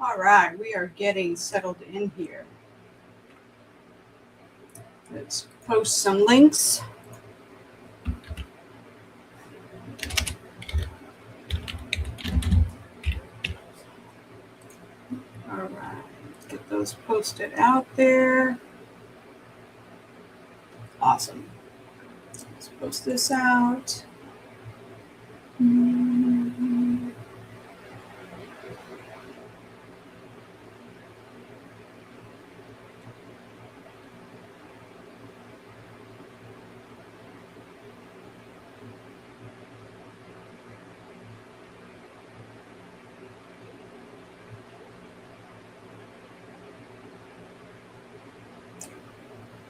All right, we are getting settled in here. Let's post some links. All right, get those posted out there. Awesome. Let's post this out.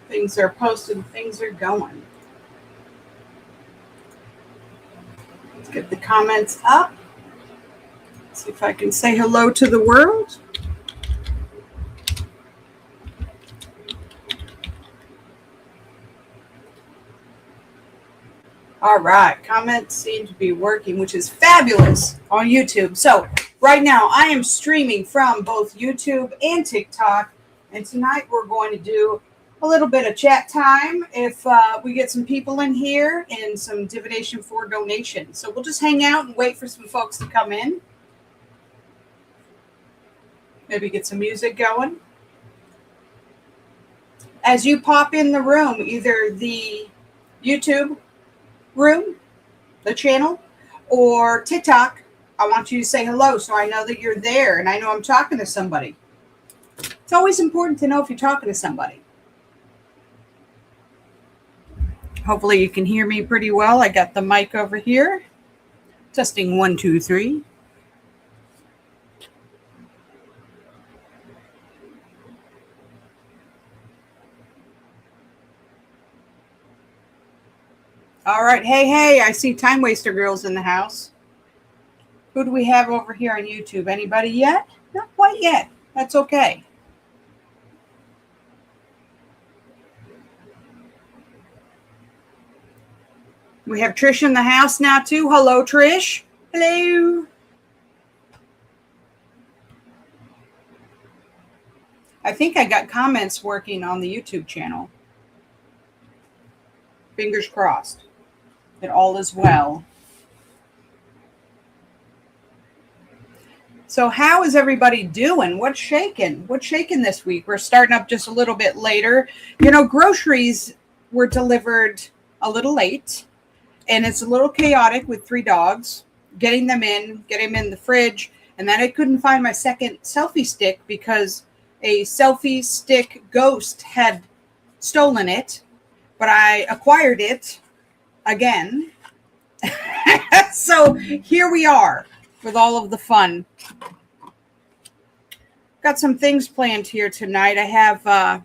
Things are posted, things are going. Let's get the comments up. See if I can say hello to the world. All right, comments seem to be working, which is fabulous on YouTube. So right now I am streaming from both YouTube and TikTok. And tonight we're going to do a little bit of chat time if we get some people in here and some divination for donation. So we'll just hang out and wait for some folks to come in. Maybe get some music going. As you pop in the room, either the YouTube room, the channel, or TikTok, I want you to say hello so I know that you're there and I know I'm talking to somebody. It's always important to know if you're talking to somebody. Hopefully you can hear me pretty well. I got the mic over here. Testing 1, 2, 3. All right. Hey, I see Time Waster Girls in the house. Who do we have over here on YouTube? Anybody yet? Not quite yet. That's okay. We have Trish in the house now, too. Hello, Trish. Hello. I think I got comments working on the YouTube channel. Fingers crossed that all is well. So how is everybody doing? What's shaking? What's shaking this week? We're starting up just a little bit later. You know, groceries were delivered a little late, and it's a little chaotic with 3 dogs. Getting them in the fridge, and then I couldn't find my second selfie stick because a selfie stick ghost had stolen it, but I acquired it again. So here we are with all of the fun. Got some things planned here tonight. I have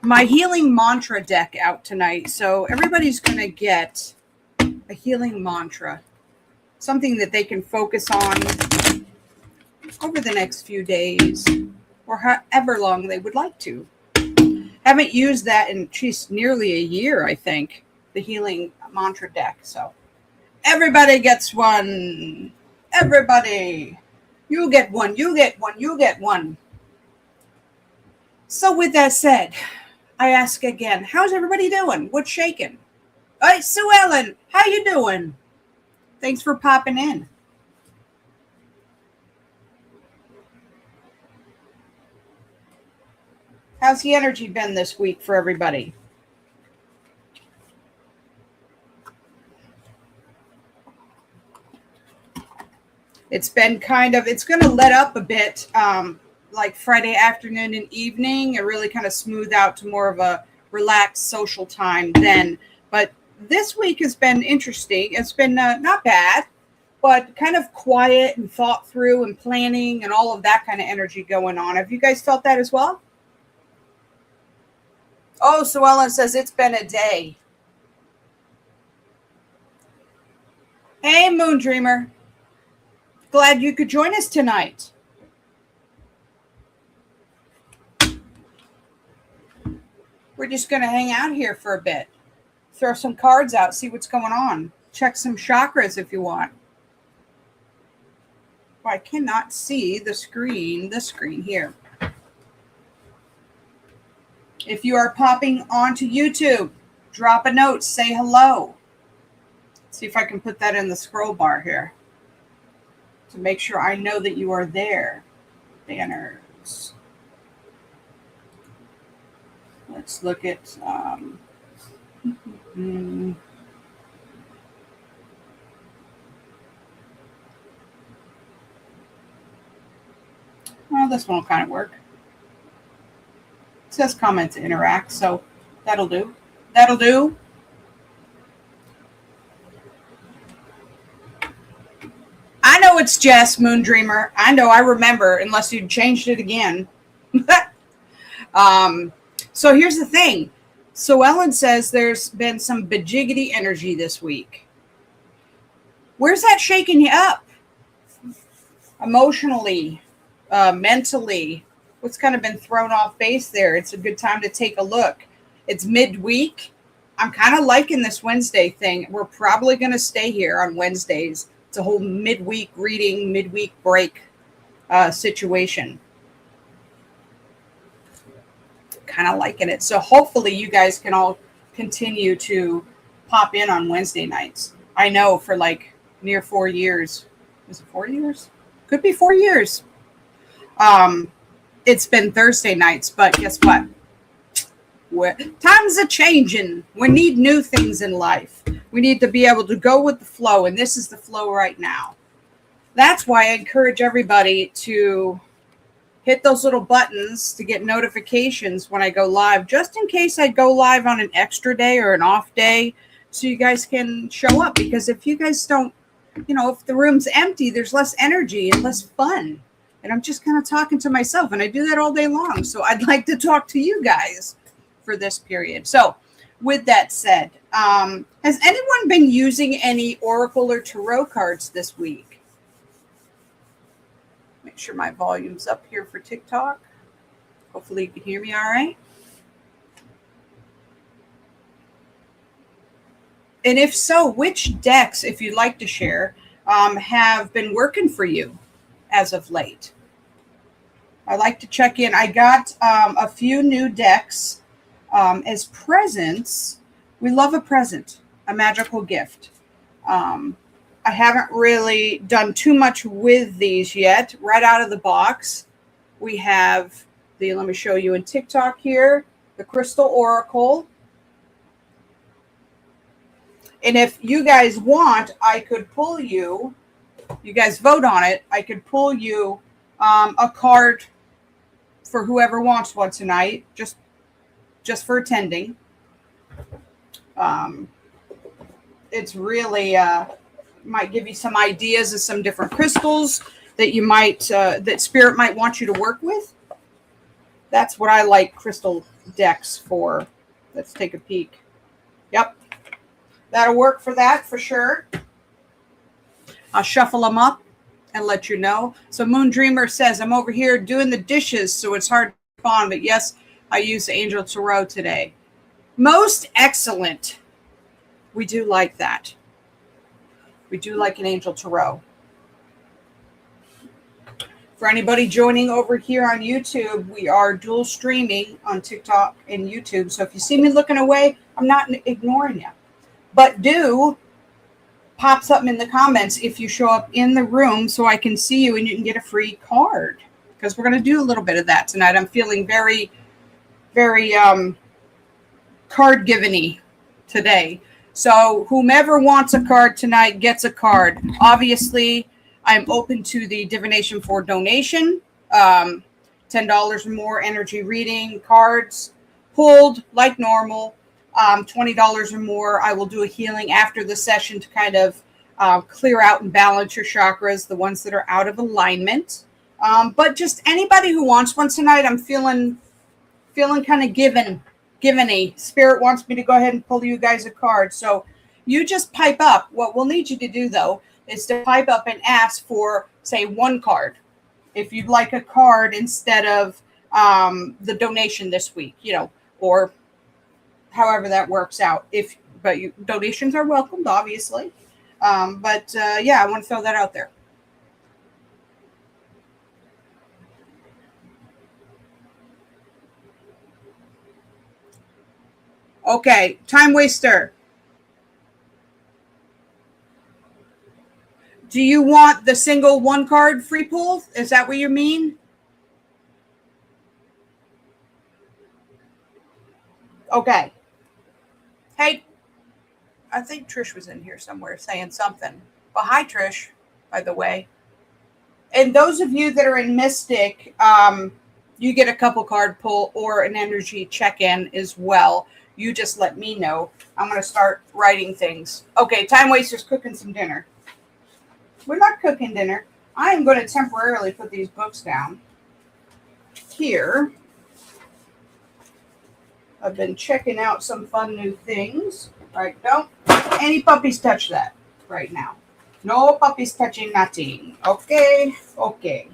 my healing mantra deck out tonight. So everybody's going to get a healing mantra, something that they can focus on over the next few days or however long they would like to. Haven't used that in nearly a year, I think, the healing mantra deck. So everybody gets one. Everybody. You get one. You get one. You get one. So with that said, I ask again, how's everybody doing? What's shaking? All right, Sue Ellen, how you doing? Thanks for popping in. How's the energy been this week for everybody? It's been it's going to let up a bit, like Friday afternoon and evening, and really kind of smooth out to more of a relaxed social time then. But this week has been interesting. It's been not bad, but kind of quiet and thought through and planning and all of that kind of energy going on. Have you guys felt that as well? Oh, so Ellen says it's been a day. Hey, Moon Dreamer. Glad you could join us tonight. We're just going to hang out here for a bit. Throw some cards out, see what's going on. Check some chakras if you want. I cannot see the screen here. If you are popping onto YouTube, drop a note, say hello. See if I can put that in the scroll bar here to make sure I know that you are there. Banners. Let's look at well, this one will kind of work. It says comment to interact, so that'll do. That'll do. I know it's Jess, Moon Dreamer. I know, I remember, unless you changed it again. So here's the thing. So Ellen says there's been some bejiggity energy this week. Where's that shaking you up? Emotionally, mentally, what's kind of been thrown off base there? It's a good time to take a look. It's midweek. I'm kind of liking this Wednesday thing. We're probably going to stay here on Wednesdays. It's a whole midweek reading, midweek break situation. Kind of liking it. So hopefully you guys can all continue to pop in on Wednesday nights. I know for like near 4 years. Was it 4 years? Could be 4 years. It's been Thursday nights, but guess what? Times are changing. We need new things in life. We need to be able to go with the flow, and this is the flow right now. That's why I encourage everybody to hit those little buttons to get notifications when I go live, just in case I go live on an extra day or an off day, so you guys can show up. Because if you guys don't, if the room's empty, there's less energy and less fun. And I'm just kind of talking to myself, and I do that all day long. So I'd like to talk to you guys for this period. So with that said, has anyone been using any Oracle or Tarot cards this week? Make sure my volume's up here for TikTok. Hopefully you can hear me all right. And if so, which decks, if you'd like to share, have been working for you as of late? I like to check in. I got a few new decks as presents. We love a present, a magical gift. I haven't really done too much with these yet. Right out of the box, we have let me show you in TikTok here, the Crystal Oracle. And if you guys want, I could pull you guys vote on it, I could pull you a card for whoever wants one tonight, just for attending. It's really might give you some ideas of some different crystals that you might that Spirit might want you to work with. That's what I like crystal decks for. Let's take a peek. Yep, that'll work for that for sure. I'll shuffle them up and let you know. So Moon Dreamer says, I'm over here doing the dishes, so it's hard to respond, but yes, I used Angel Tarot today. Most excellent. We do like that. We do like an Angel Tarot. For anybody joining over here on YouTube, we are dual streaming on TikTok and YouTube. So if you see me looking away, I'm not ignoring you. But do pop something in the comments if you show up in the room so I can see you and you can get a free card. Because we're going to do a little bit of that tonight. I'm feeling very, very card giving-y today. So whomever wants a card tonight gets a card. Obviously, I'm open to the divination for donation. $10 or more energy reading cards pulled like normal. $20 or more. I will do a healing after the session to kind of clear out and balance your chakras, the ones that are out of alignment. But just anybody who wants one tonight, I'm feeling kind of given-y. Spirit wants me to go ahead and pull you guys a card. So you just pipe up. What we'll need you to do, though, is to pipe up and ask for, say, one card. If you'd like a card instead of the donation this week, or however that works out. Donations are welcomed, obviously. Yeah, I want to throw that out there. Okay, time waster. Do you want the single one card free pull? Is that what you mean? Okay. Hey, I think Trish was in here somewhere saying something. Well, hi, Trish, by the way. And those of you that are in Mystic, you get a couple card pull or an energy check-in as well. You just let me know. I'm going to start writing things. Okay, time waster's cooking some dinner. We're not cooking dinner. I am going to temporarily put these books down here. I've been checking out some fun new things. Right, don't any puppies touch that right now. No puppies touching nothing. Okay, okay.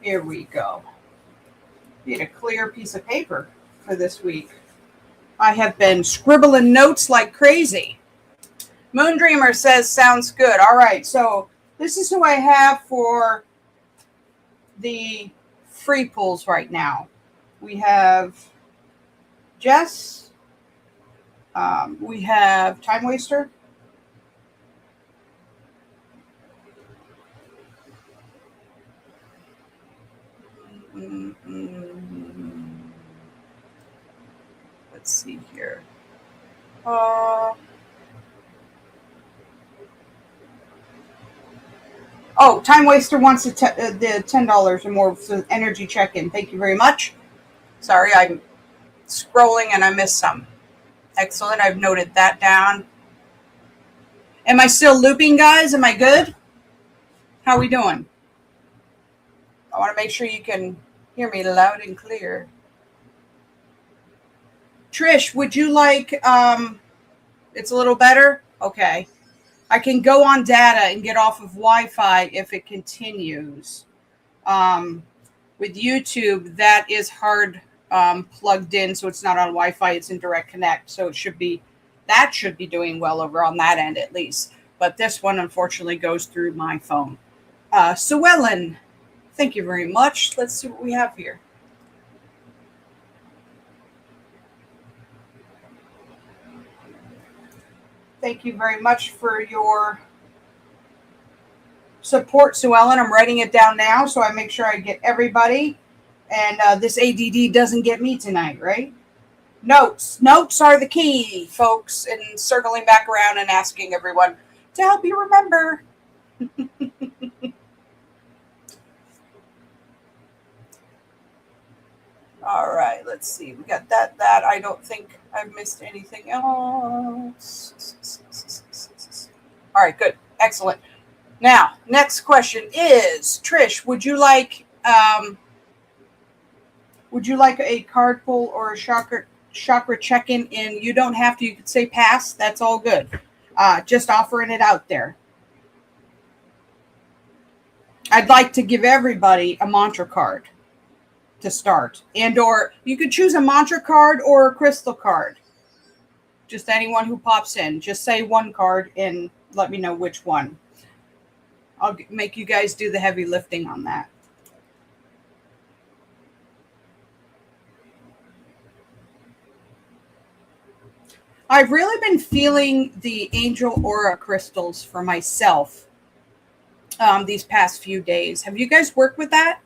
Here we go. Need a clear piece of paper for this week. I have been scribbling notes like crazy. Moon Dreamer says, sounds good. All right, so this is who I have for the free pulls right now. We have Jess. We have Time Waster. Let's see here. Time Waster wants the $10 or more for energy check-in. Thank you very much. Sorry, I'm scrolling and I missed some. Excellent. I've noted that down. Am I still looping, guys? Am I good? How are we doing? I want to make sure you can hear me loud and clear. Trish, would you like, it's a little better? Okay. I can go on data and get off of Wi-Fi if it continues. With YouTube, that is hard plugged in, so it's not on Wi-Fi. It's in direct connect, so that should be doing well over on that end at least. But this one, unfortunately, goes through my phone. Sue Ellen, thank you very much. Let's see what we have here. Thank you very much for your support, Sue Ellen. I'm writing it down now so I make sure I get everybody. And this ADD doesn't get me tonight, right? Notes. Notes are the key, folks. And circling back around and asking everyone to help you remember. All right, let's see. We got that. I don't think I've missed anything else. All right, good. Excellent. Now, next question is, Trish, would you like a card pull or a chakra check-in? And you don't have to. You could say pass. That's all good. Just offering it out there. I'd like to give everybody a mantra card to start, or you could choose a mantra card or a crystal card. Just anyone who pops in, just say one card and let me know which one. I'll make you guys do the heavy lifting on that. I've really been feeling the angel aura crystals for myself these past few days. Have you guys worked with that?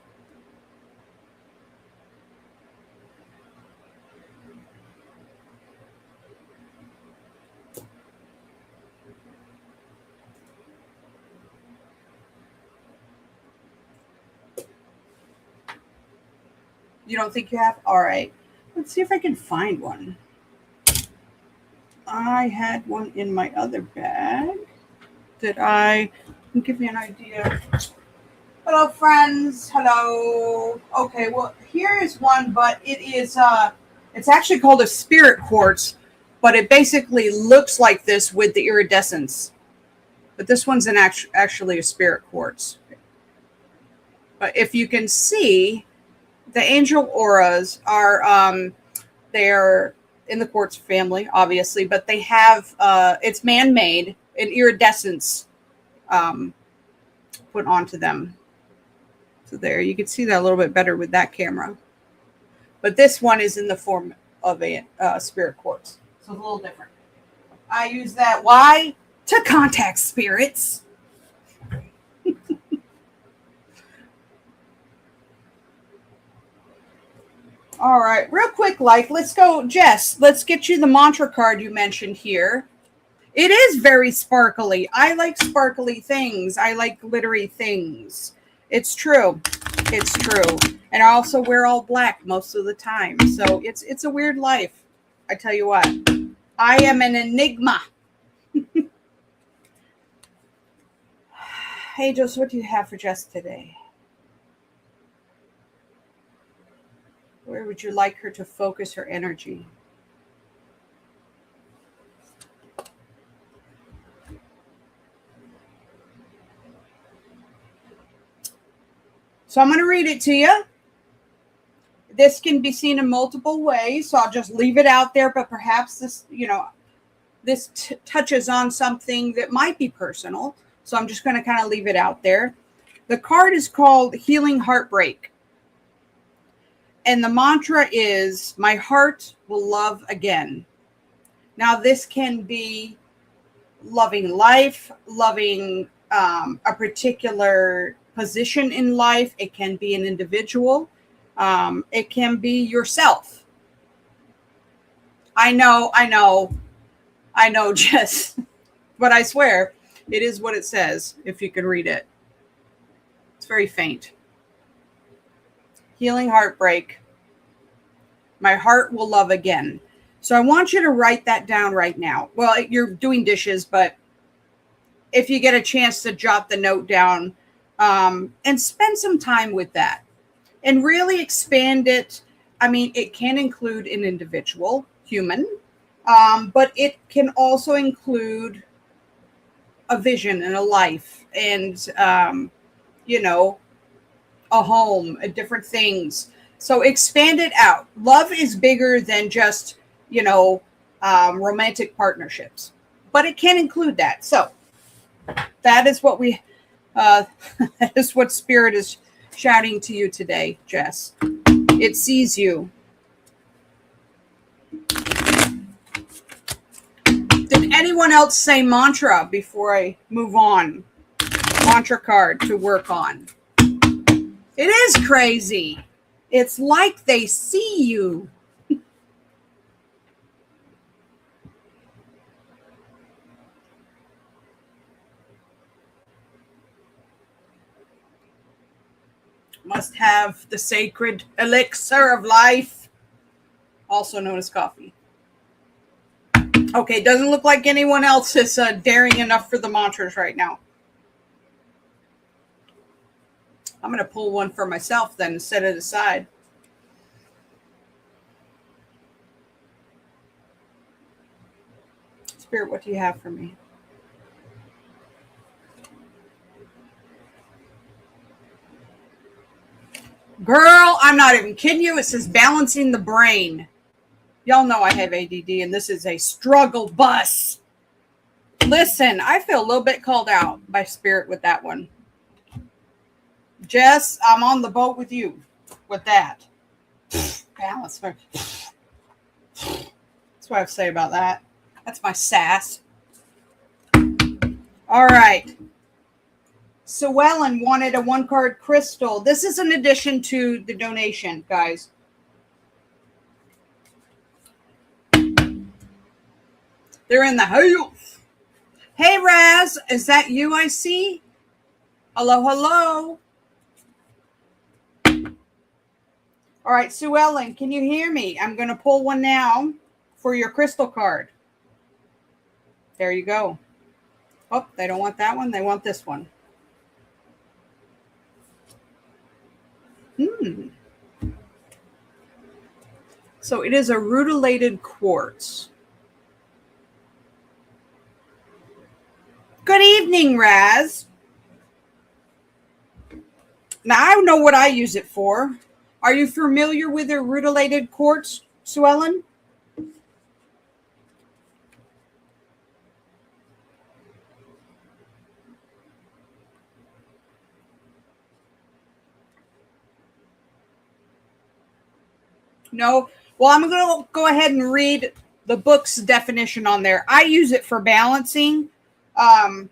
You don't think you have? All right. Let's see if I can find one. I had one in my other bag. Give me an idea. Hello, friends. Hello. Okay, well, here is one, but it's actually called a spirit quartz, but it basically looks like this with the iridescence. But this one's actually a spirit quartz. But if you can see, the angel auras are they're in the quartz family, obviously, but they have it's man-made, an iridescence put onto them. So there, you can see that a little bit better with that camera. But this one is in the form of a spirit quartz. So it's a little different. I use that. Why? To contact spirits. All right, real quick, let's go, Jess. Let's get you the mantra card you mentioned here. It is very sparkly. I like sparkly things. I like glittery things. It's true. It's true. And I also wear all black most of the time. So it's a weird life. I tell you what. I am an enigma. Hey, Joseph, what do you have for Jess today? Where would you like her to focus her energy? So I'm going to read it to you. This can be seen in multiple ways, so I'll just leave it out there, but perhaps this, this touches on something that might be personal. So I'm just going to kind of leave it out there. The card is called Healing Heartbreak. And the mantra is, my heart will love again. Now, this can be loving life, loving a particular position in life. It can be an individual. It can be yourself. I know, Jess, but I swear it is what it says, if you can read it. It's very faint. Healing heartbreak. My heart will love again. So I want you to write that down right now. Well, you're doing dishes, but if you get a chance to jot the note down and spend some time with that and really expand it. I mean, it can include an individual, human, but it can also include a vision and a life and, a home, different things. So expand it out. Love is bigger than just, romantic partnerships, but it can include that. So that is what that is what Spirit is shouting to you today, Jess. It sees you. Did anyone else say mantra before I move on? Mantra card to work on. It is crazy. It's like they see you. Must have the sacred elixir of life, also known as coffee. Okay, doesn't look like anyone else is daring enough for the mantras right now. I'm going to pull one for myself then and set it aside. Spirit, what do you have for me? Girl, I'm not even kidding you. It says balancing the brain. Y'all know I have ADD, and this is a struggle bus. Listen, I feel a little bit called out by Spirit with that one. Jess, I'm on the boat with you with that. Balance. That's what I have to say about that. That's my sass. All right. So Ellen wanted a 1-card crystal. This is in addition to the donation, guys. They're in the house. Hey, Raz, is that you I see? Hello, hello. All right, Sue Ellen, can you hear me? I'm going to pull one now for your crystal card. There you go. Oh, they don't want that one. They want this one. So it is a rutilated quartz. Good evening, Raz. Now, I know what I use it for. Are you familiar with a rutilated quartz, Sue Ellen? No. Well, I'm going to go ahead and read the book's definition on there. I use it for balancing. I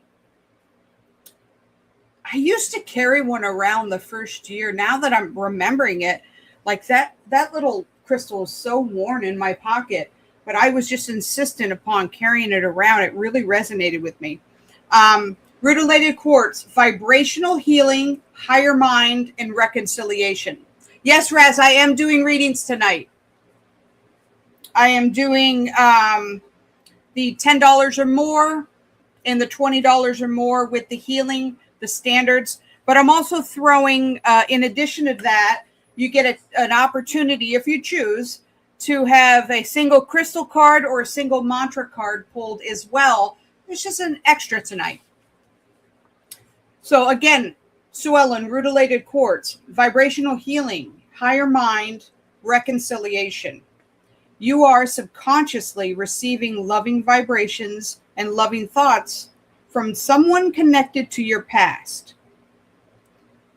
used to carry one around the first year. Now that I'm remembering it, like that little crystal is so worn in my pocket, but I was just insistent upon carrying it around. It really resonated with me. Rutilated quartz, vibrational healing, higher mind, and reconciliation. Yes, Raz, I am doing readings tonight. I am doing the $10 or more and the $20 or more with the healing, the standards. But I'm also throwing, in addition to that, you get an opportunity, if you choose, to have a single crystal card or a single mantra card pulled as well. It's just an extra tonight. So again, Sue Ellen, rutilated quartz, vibrational healing, higher mind, reconciliation. You are subconsciously receiving loving vibrations and loving thoughts from someone connected to your past.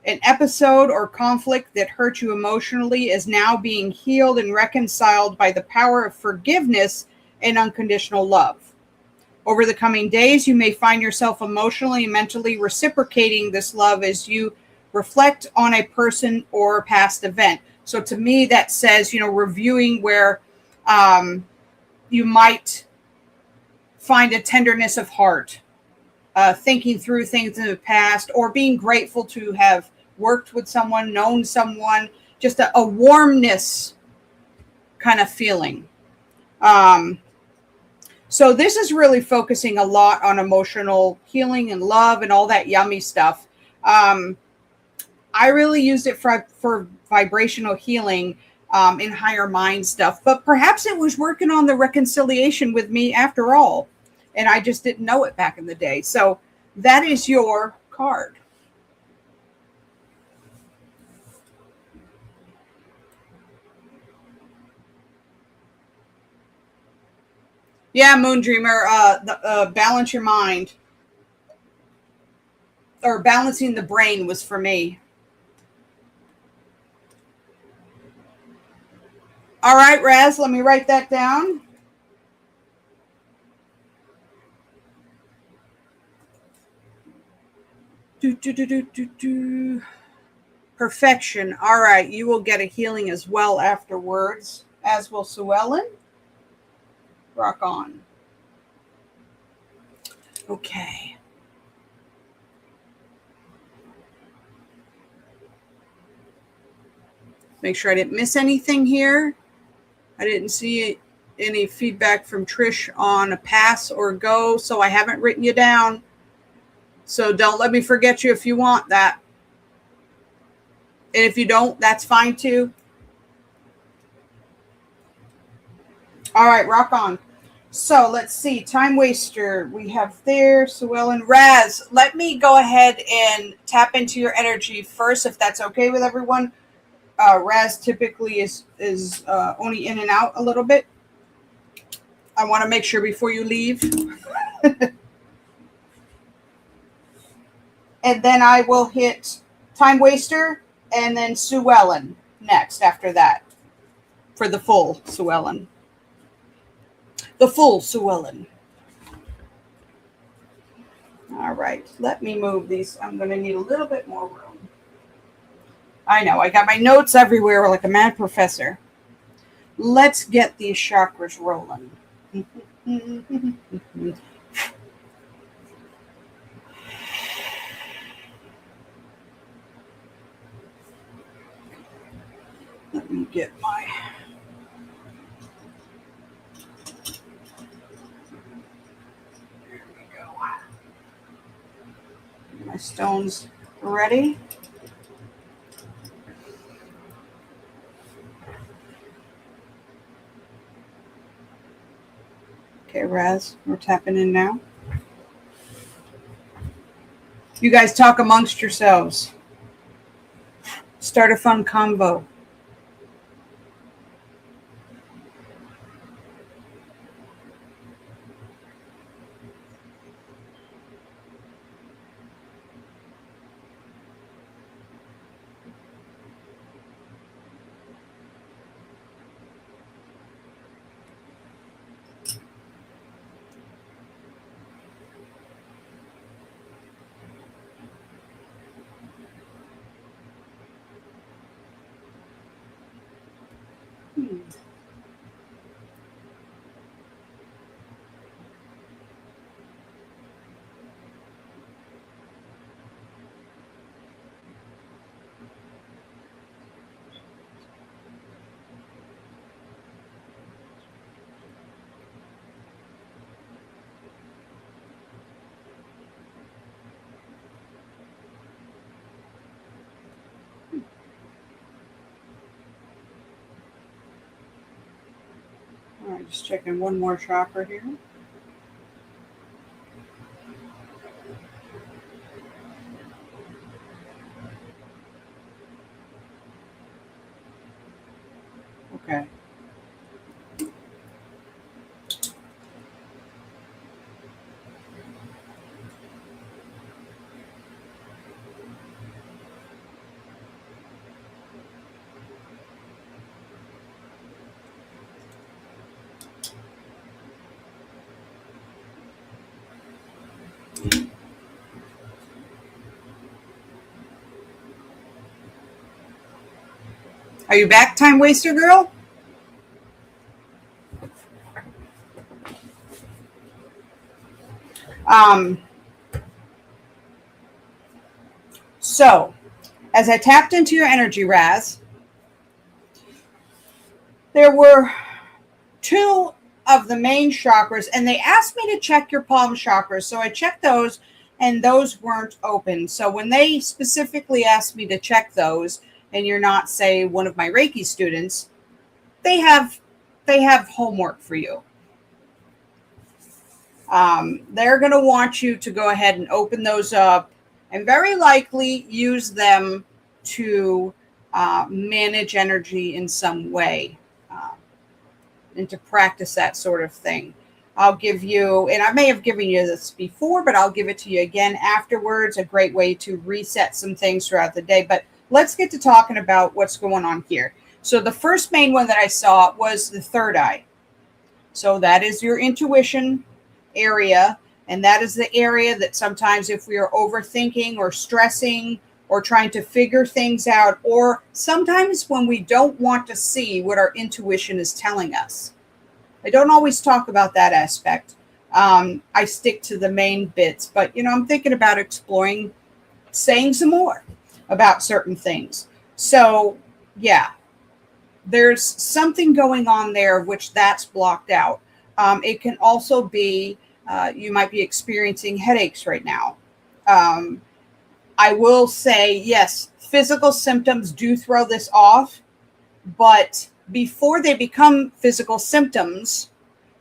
An episode or conflict that hurt you emotionally is now being healed and reconciled by the power of forgiveness and unconditional love. Over the coming days, you may find yourself emotionally and mentally reciprocating this love as you reflect on a person or a past event. So to me, that says, reviewing where you might find a tenderness of heart, thinking through things in the past, or being grateful to have worked with someone, known someone, just a warmness kind of feeling. So this is really focusing a lot on emotional healing and love and all that yummy stuff. I really used it for vibrational healing in higher mind stuff, but perhaps it was working on the reconciliation with me after all, and I just didn't know it back in the day. So that is your card. Yeah, Moon Dreamer, balance your mind, or balancing the brain was for me. All right, Raz, let me write that down. Perfection. All right, you will get a healing as well afterwards, as will Sue Ellen. Rock on. Okay. Make sure I didn't miss anything here. I didn't see any feedback from Trish on a pass or go, so I haven't written you down. So don't let me forget you if you want that. And if you don't, that's fine too. All right, rock on. So let's see. Time waster. We have there, Sue Ellen. Raz, let me go ahead and tap into your energy first, if that's okay with everyone. Raz typically is only in and out a little bit. I want to make sure before you leave. And then I will hit Time Waster and then Sue Ellen next after that for the full Sue Ellen. The full Sue Ellen. All right, let me move these. I'm going to need a little bit more room. I know, I got my notes everywhere like a mad professor. Let's get these chakras rolling. Let me get my... There we go. My stones ready. Okay, Raz, we're tapping in now. You guys talk amongst yourselves. Start a fun convo. All right, just checking one more chakra here. Okay. Are you back, time waster girl? Um, so, as I tapped into your energy, Raz, there were two of the main chakras, and they asked me to check your palm chakras. So I checked those, and those weren't open. So when they specifically asked me to check those, and you're not, say, one of my Reiki students, they have homework for you. They're going to want you to go ahead and open those up, and very likely use them to manage energy in some way, and to practice that sort of thing. I'll give you, and I may have given you this before, but I'll give it to you again afterwards. A great way to reset some things throughout the day. But let's get to talking about what's going on here. So the first main one that I saw was the third eye. So that is your intuition area. And that is the area that sometimes if we are overthinking or stressing or trying to figure things out, or sometimes when we don't want to see what our intuition is telling us. I don't always talk about that aspect. I stick to the main bits, but I'm thinking about exploring, saying some more about certain things. So yeah, there's something going on there which that's blocked out. It can also be you might be experiencing headaches right now. I will say, yes, physical symptoms do throw this off, but before they become physical symptoms,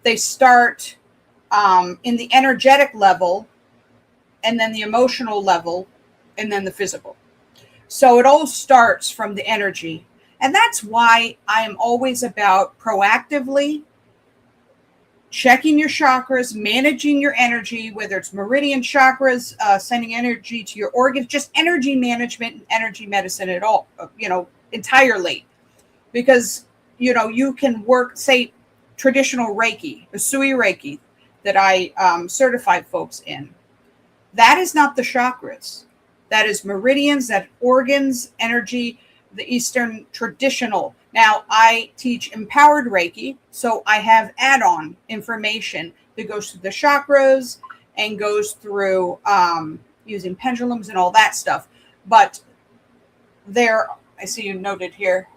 they start in the energetic level, and then the emotional level, and then the physical. So it all starts from the energy. And that's why I am always about proactively checking your chakras, managing your energy, whether it's meridian chakras, sending energy to your organs, just energy management and energy medicine at all, entirely. Because, you can work, say, traditional Reiki, Usui Reiki, that I certified folks in. That is not the chakras. That is meridians, that organs, energy, the Eastern traditional. Now, I teach empowered Reiki, so I have add-on information that goes through the chakras and goes through using pendulums and all that stuff. But there, I see you noted here.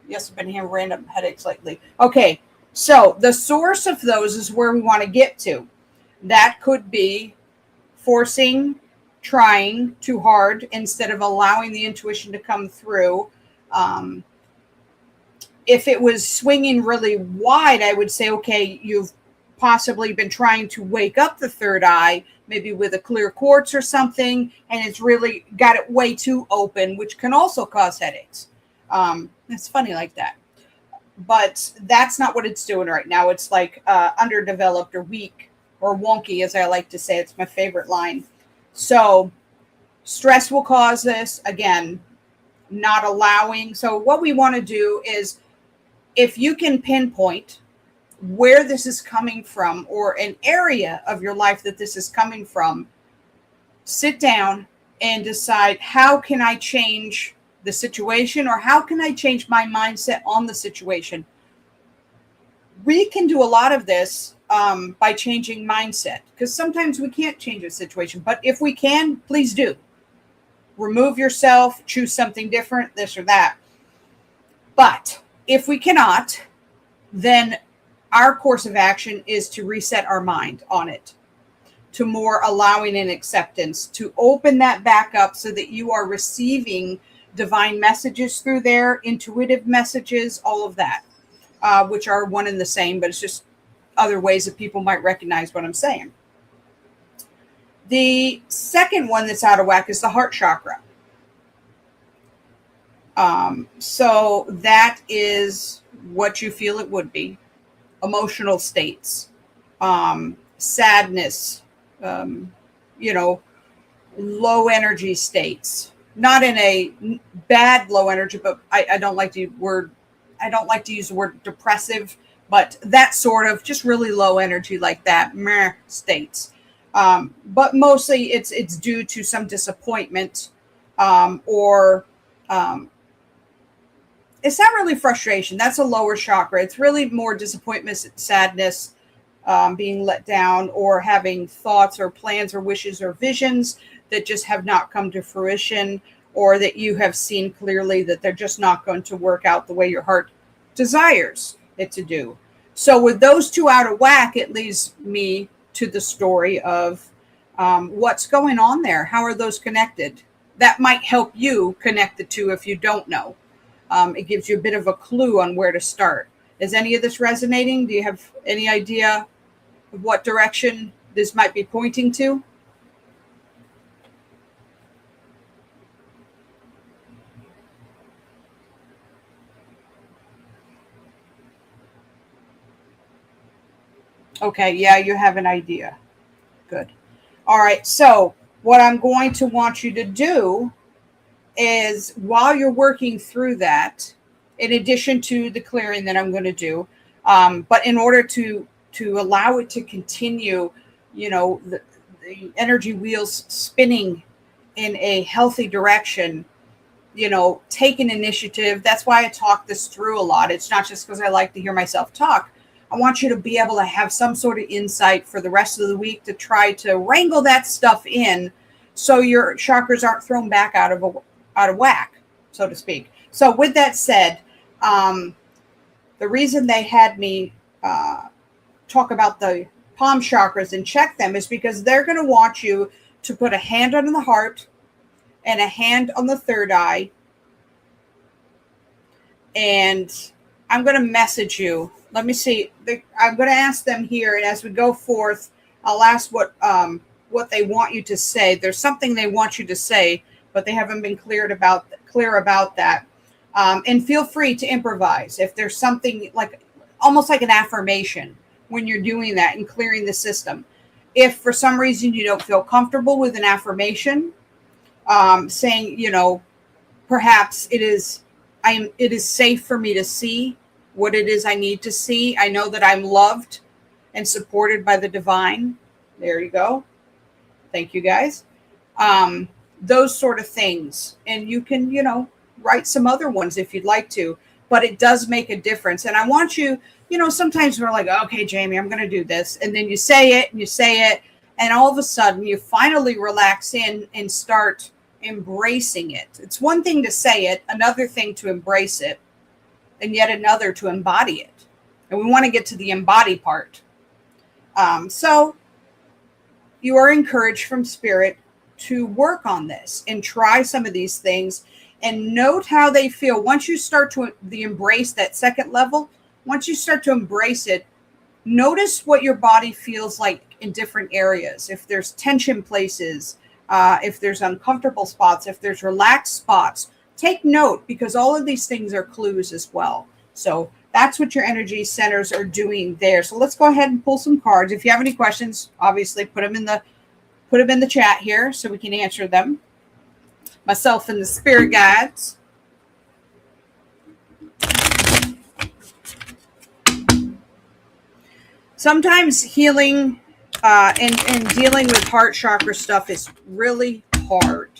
Yes, I've been having random headaches lately. Okay, so the source of those is where we want to get to. That could be forcing, trying too hard instead of allowing the intuition to come through. If it was swinging really wide, I would say, okay, you've possibly been trying to wake up the third eye, maybe with a clear quartz or something, and it's really got it way too open, which can also cause headaches. It's funny like that. But that's not what it's doing right now. It's like underdeveloped or weak or wonky, as I like to say. It's my favorite line. So stress will cause this. Again, not allowing. So what we want to do is, if you can pinpoint where this is coming from or an area of your life that this is coming from, sit down and decide, how can I change the situation, or how can I change my mindset on the situation? We can do a lot of this by changing mindset, because sometimes we can't change a situation. But if we can, please do. Remove yourself, choose something different, this or that. But if we cannot, then our course of action is to reset our mind on it, to more allowing and acceptance, to open that back up so that you are receiving divine messages through there, intuitive messages, all of that, which are one and the same, but it's just other ways that people might recognize what I'm saying. The second one that's out of whack is the heart chakra. So that is what you feel it would be. Emotional states, sadness, low energy states. Not in a bad low energy, but I don't like to use the word depressive, but that sort of just really low energy like that, meh, states. But mostly it's due to some disappointment, or it's not really frustration. That's a lower chakra. It's really more disappointment, sadness, being let down, or having thoughts or plans or wishes or visions that just have not come to fruition, or that you have seen clearly that they're just not going to work out the way your heart desires it to do. So with those two out of whack, it leads me to the story of what's going on there. How are those connected? That might help you connect the two if you don't know. It gives you a bit of a clue on where to start. Is any of this resonating? Do you have any idea of what direction this might be pointing to? Okay, yeah, you have an idea. Good. All right, so what I'm going to want you to do is, while you're working through that, in addition to the clearing that I'm going to do, but in order to allow it to continue, the energy wheels spinning in a healthy direction, take an initiative. That's why I talk this through a lot. It's not just because I like to hear myself talk. I want you to be able to have some sort of insight for the rest of the week to try to wrangle that stuff in, so your chakras aren't thrown back out of whack, so to speak. So with that said, the reason they had me talk about the palm chakras and check them is because they're going to want you to put a hand on the heart and a hand on the third eye. And I'm going to message you. Let me see. I'm going to ask them here, and as we go forth, I'll ask what they want you to say. There's something they want you to say, but they haven't been clear about that. And feel free to improvise if there's something like almost like an affirmation when you're doing that and clearing the system. If for some reason you don't feel comfortable with an affirmation, saying, perhaps it is safe for me to see what it is I need to see. I know that I'm loved and supported by the divine. There you go. Thank you, guys. Those sort of things. And you can, write some other ones if you'd like to, but it does make a difference. And I want you, sometimes we're like, okay, Jamie, I'm going to do this. And then you say it, and all of a sudden you finally relax in and start embracing it. It's one thing to say it, another thing to embrace it, and yet another to embody it. And we want to get to the embody part. So you are encouraged from spirit to work on this and try some of these things and note how they feel. Once you start to embrace that second level, once you start to embrace it, notice what your body feels like in different areas. If there's tension places, if there's uncomfortable spots, if there's relaxed spots, take note, because all of these things are clues as well. So that's what your energy centers are doing there. So let's go ahead and pull some cards. If you have any questions, obviously put them in the chat here so we can answer them. Myself and the spirit guides. Sometimes healing and dealing with heart chakra stuff is really hard.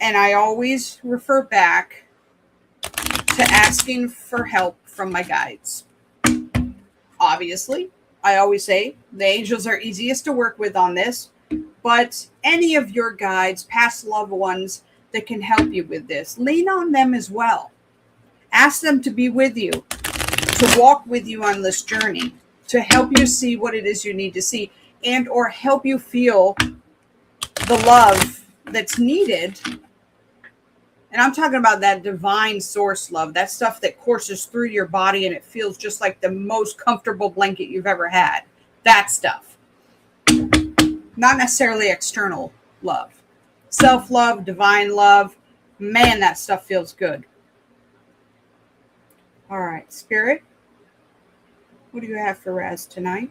And I always refer back to asking for help from my guides. obviously. I always say the angels are easiest to work with on this, but any of your guides, past loved ones that can help you with this, lean on them as well. Ask them to be with you, to walk with you on this journey, to help you see what it is you need to see, and or help you feel the love that's needed. And I'm talking about that divine source love, that stuff that courses through your body and it feels just like the most comfortable blanket you've ever had. That stuff. Not necessarily external love. Self-love, divine love. Man, that stuff feels good. All right, Spirit. What do you have for Raz tonight?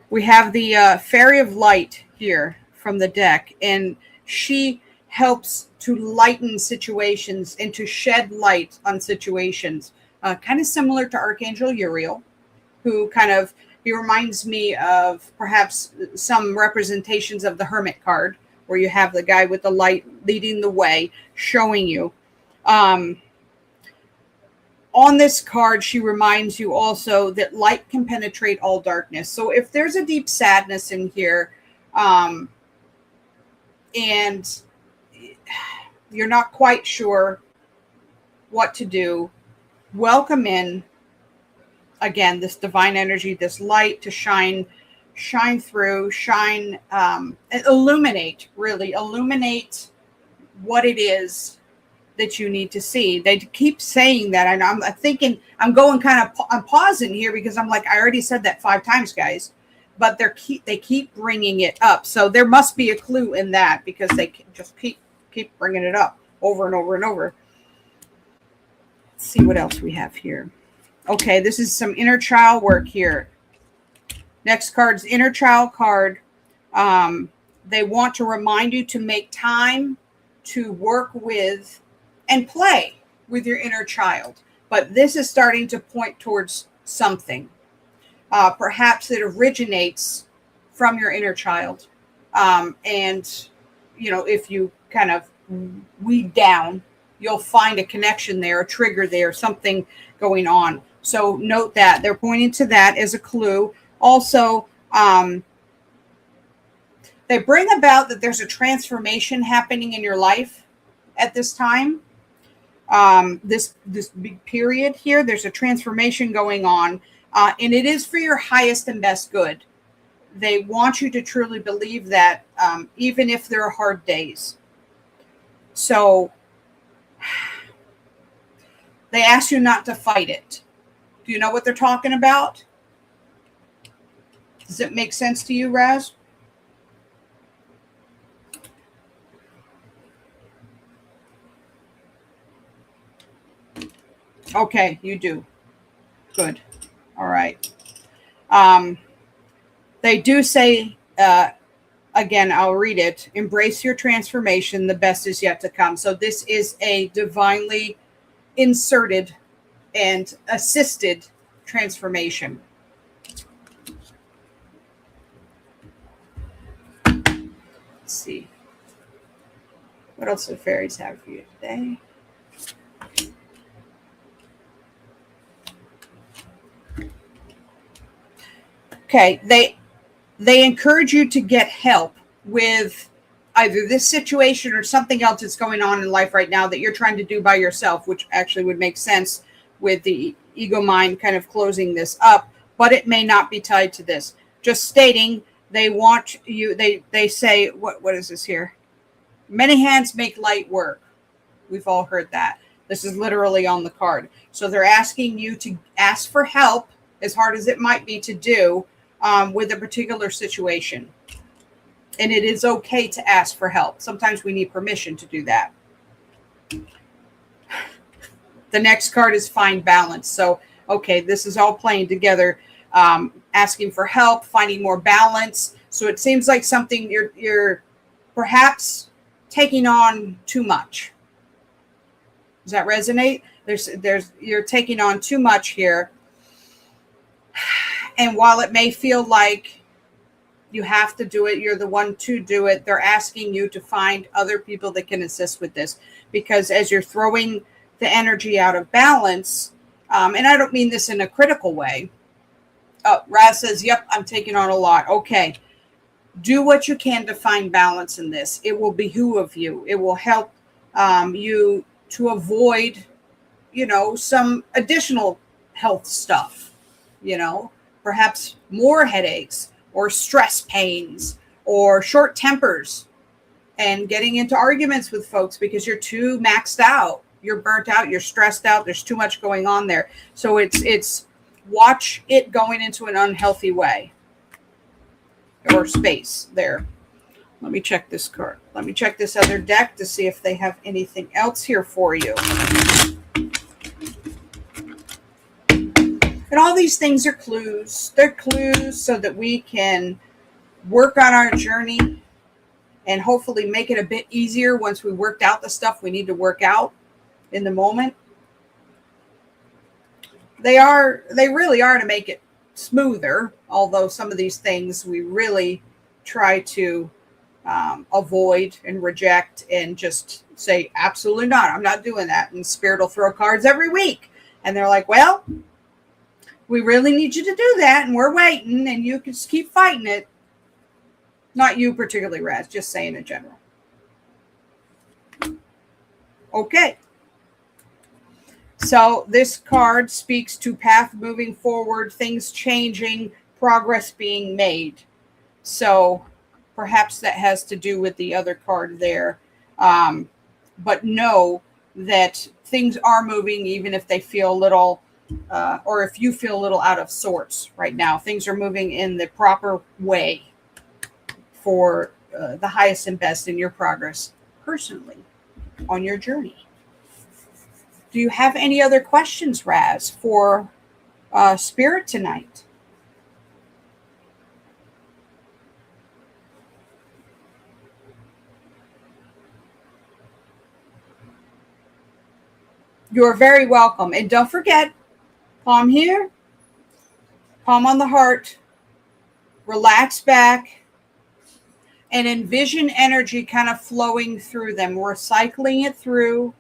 We have the Fairy of Light here from the deck, and she helps to lighten situations and to shed light on situations. Kind of similar to Archangel Uriel, who he reminds me of perhaps some representations of the Hermit card, where you have the guy with the light leading the way, showing you. On this card, she reminds you also that light can penetrate all darkness. So if there's a deep sadness in here, and you're not quite sure what to do, welcome in, again, this divine energy, this light to shine through, illuminate what it is that you need to see. They keep saying that, and I'm thinking, I'm pausing here because I'm like, I already said that 5 times, guys, but they keep bringing it up. So there must be a clue in that, because they just keep bringing it up over and over and over. Let's see what else we have here. Okay, this is some inner child work here. Next card's inner child card. They want to remind you to make time to work with and play with your inner child. But this is starting to point towards something. Perhaps it originates from your inner child. And, if you kind of weed down, you'll find a connection there, a trigger there, something going on. So note that. They're pointing to that as a clue. Also, they bring about that there's a transformation happening in your life at this time. This big period here, there's a transformation going on, and it is for your highest and best good. They want you to truly believe that, even if there are hard days. So they ask you not to fight it. Do you know what they're talking about? Does it make sense to you, Raz? Okay, you do. Good. All right. They do say, again, I'll read it. Embrace your transformation. The best is yet to come. So this is a divinely inserted and assisted transformation. Let's see. What else do the fairies have for you today? Okay, they encourage you to get help with either this situation or something else that's going on in life right now that you're trying to do by yourself, which actually would make sense with the ego mind kind of closing this up, but it may not be tied to this. Just stating, they want you, they say, what is this here? Many hands make light work. We've all heard that. This is literally on the card. So they're asking you to ask for help, as hard as it might be to do, with a particular situation. And it is okay to ask for help. Sometimes we need permission to do that. The next card is find balance. So, okay, this is all playing together. Asking for help, finding more balance. So it seems like something you're perhaps taking on too much. Does that resonate? You're taking on too much here. And while it may feel like you have to do it, you're the one to do it, they're asking you to find other people that can assist with this. Because as you're throwing the energy out of balance. And I don't mean this in a critical way. Oh, Raz says, yep, I'm taking on a lot. Okay. Do what you can to find balance in this. It will behoove you. It will help you to avoid, some additional health stuff, perhaps more headaches or stress pains or short tempers and getting into arguments with folks because you're too maxed out. You're burnt out. You're stressed out. There's too much going on there. So it's watch it going into an unhealthy way or space there. Let me check this card. Let me check this other deck to see if they have anything else here for you. And all these things are clues. They're clues so that we can work on our journey and hopefully make it a bit easier once we worked out the stuff we need to work out in the moment. They really are to make it smoother, although some of these things we really try to avoid and reject and just say, absolutely not, I'm not doing that. And Spirit will throw cards every week. And they're like, well, we really need you to do that. And we're waiting and you can just keep fighting it. Not you particularly, Raz, just saying in general. Okay. So this card speaks to path moving forward, things changing, progress being made. So perhaps that has to do with the other card there. But know that things are moving, even if they feel a little, or if you feel a little out of sorts right now. Things are moving in the proper way for the highest and best in your progress personally on your journey. Do you have any other questions, Raz, for Spirit tonight? You're very welcome. And don't forget, palm here, palm on the heart, relax back, and envision energy kind of flowing through them, recycling it through.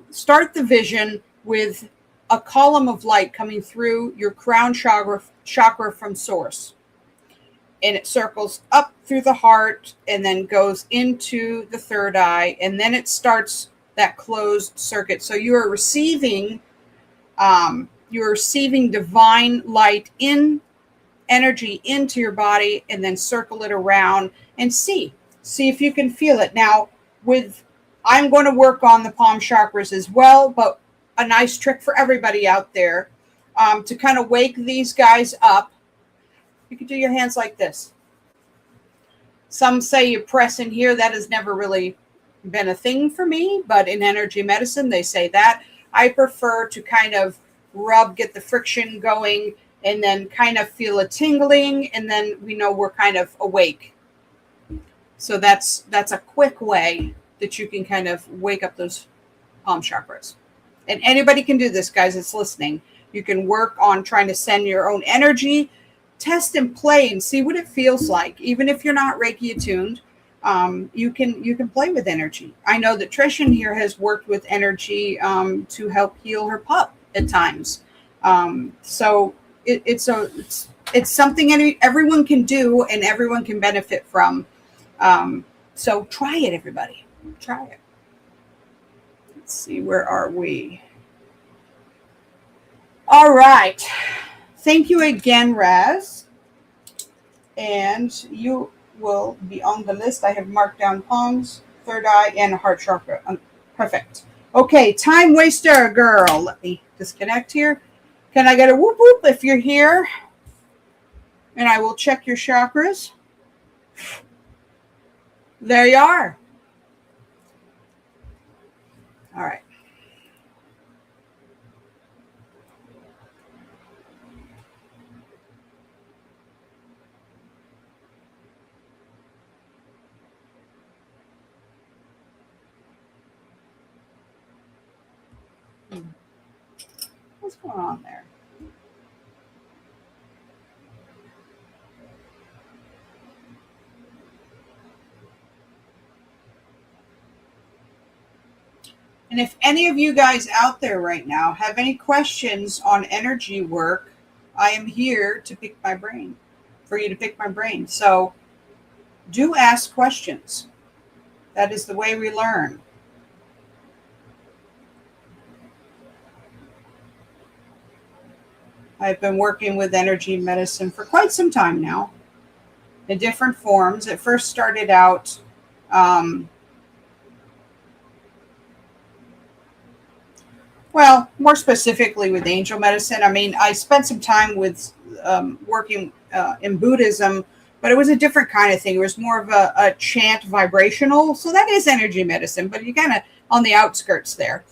Start the vision with a column of light coming through your crown chakra from source. And it circles up through the heart and then goes into the third eye. And then it starts that closed circuit. So you are receiving divine light in energy into your body, and then circle it around and see if you can feel it. Now, I'm going to work on the palm chakras as well, but a nice trick for everybody out there to kind of wake these guys up. You can do your hands like this. Some say you press in here. That has never really been a thing for me, but in energy medicine, they say that. I prefer to kind of get the friction going, and then kind of feel a tingling, and then we know we're kind of awake. So that's a quick way that you can kind of wake up those palm chakras. And anybody can do this, guys, that's listening. You can work on trying to send your own energy, test and play and see what it feels like. Even if you're not Reiki attuned, you can play with energy. I know that Trish in here has worked with energy to help heal her pup at times. So it's something everyone can do and everyone can benefit from. So try it, everybody. Try it. Let's see, where are we? All right. Thank you again, Raz. And you will be on the list. I have marked down palms, third eye, and a heart chakra. Perfect. Okay, time waster girl. Let me disconnect here. Can I get a whoop whoop if you're here? And I will check your chakras. There you are. All right. What's going on there? And if any of you guys out there right now have any questions on energy work, I am here to pick my brain, for you to pick my brain. So do ask questions. That is the way we learn. I've been working with energy medicine for quite some time now in different forms. It first started out well, more specifically with angel medicine. I mean, I spent some time with working in Buddhism, but it was a different kind of thing. It was more of a chant vibrational. So that is energy medicine, but you kind of on the outskirts there.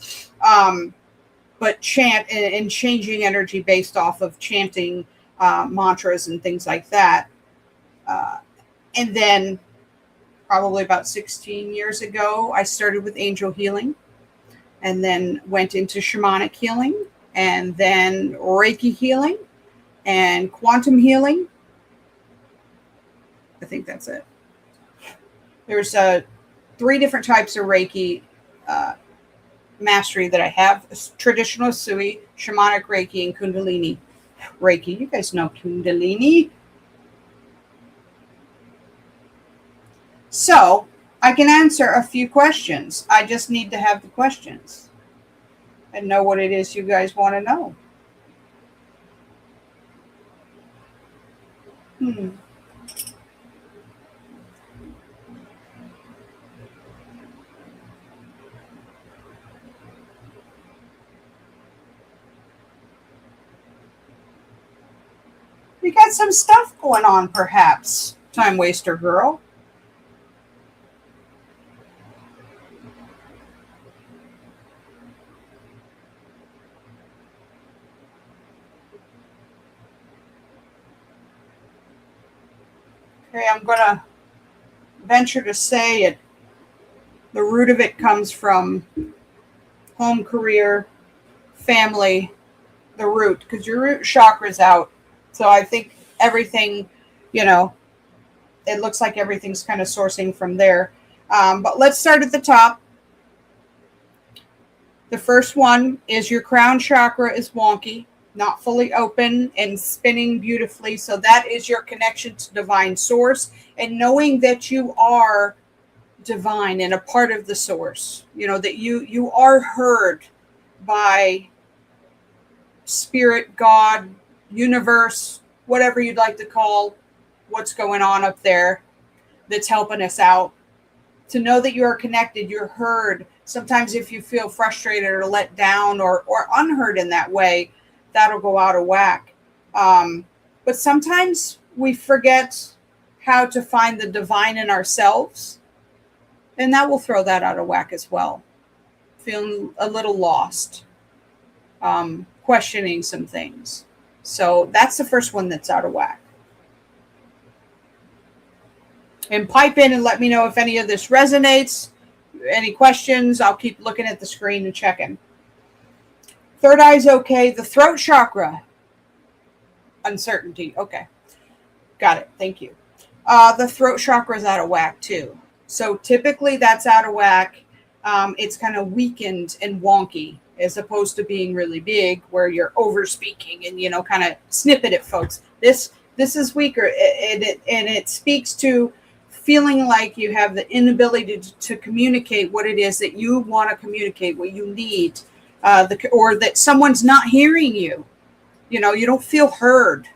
But chant and changing energy based off of chanting mantras and things like that. And then probably about 16 years ago, I started with angel healing and then went into shamanic healing and then Reiki healing and quantum healing. I think that's it. There's 3 different types of Reiki mastery that I have: traditional Sui, shamanic Reiki, and Kundalini Reiki. You guys know Kundalini. So I can answer a few questions. I just need to have the questions and know what it is you guys want to know. You got some stuff going on, perhaps, time waster girl. Okay, I'm going to venture to say it. The root of it comes from home, career, family, the root, because your root chakra is out. So I think everything, it looks like everything's kind of sourcing from there. But let's start at the top. The first one is your crown chakra is wonky, not fully open and spinning beautifully. So that is your connection to divine source and knowing that you are divine and a part of the source, that you are heard by spirit, God, universe, whatever you'd like to call what's going on up there that's helping us out. To know that you are connected, you're heard. Sometimes if you feel frustrated or let down or unheard in that way, that'll go out of whack. But sometimes we forget how to find the divine in ourselves, and that will throw that out of whack as well. Feeling a little lost, questioning some things. So that's the first one that's out of whack. And pipe in and let me know if any of this resonates. Any questions? I'll keep looking at the screen and checking. Third eye's okay. The throat chakra. Uncertainty. Okay. Got it. Thank you. The throat chakra is out of whack too. So typically that's out of whack. It's kind of weakened and wonky as opposed to being really big where you're over speaking and, kind of snip it at folks. This is weaker and it speaks to feeling like you have the inability to communicate what it is that you want to communicate, what you need, or that someone's not hearing you. You don't feel heard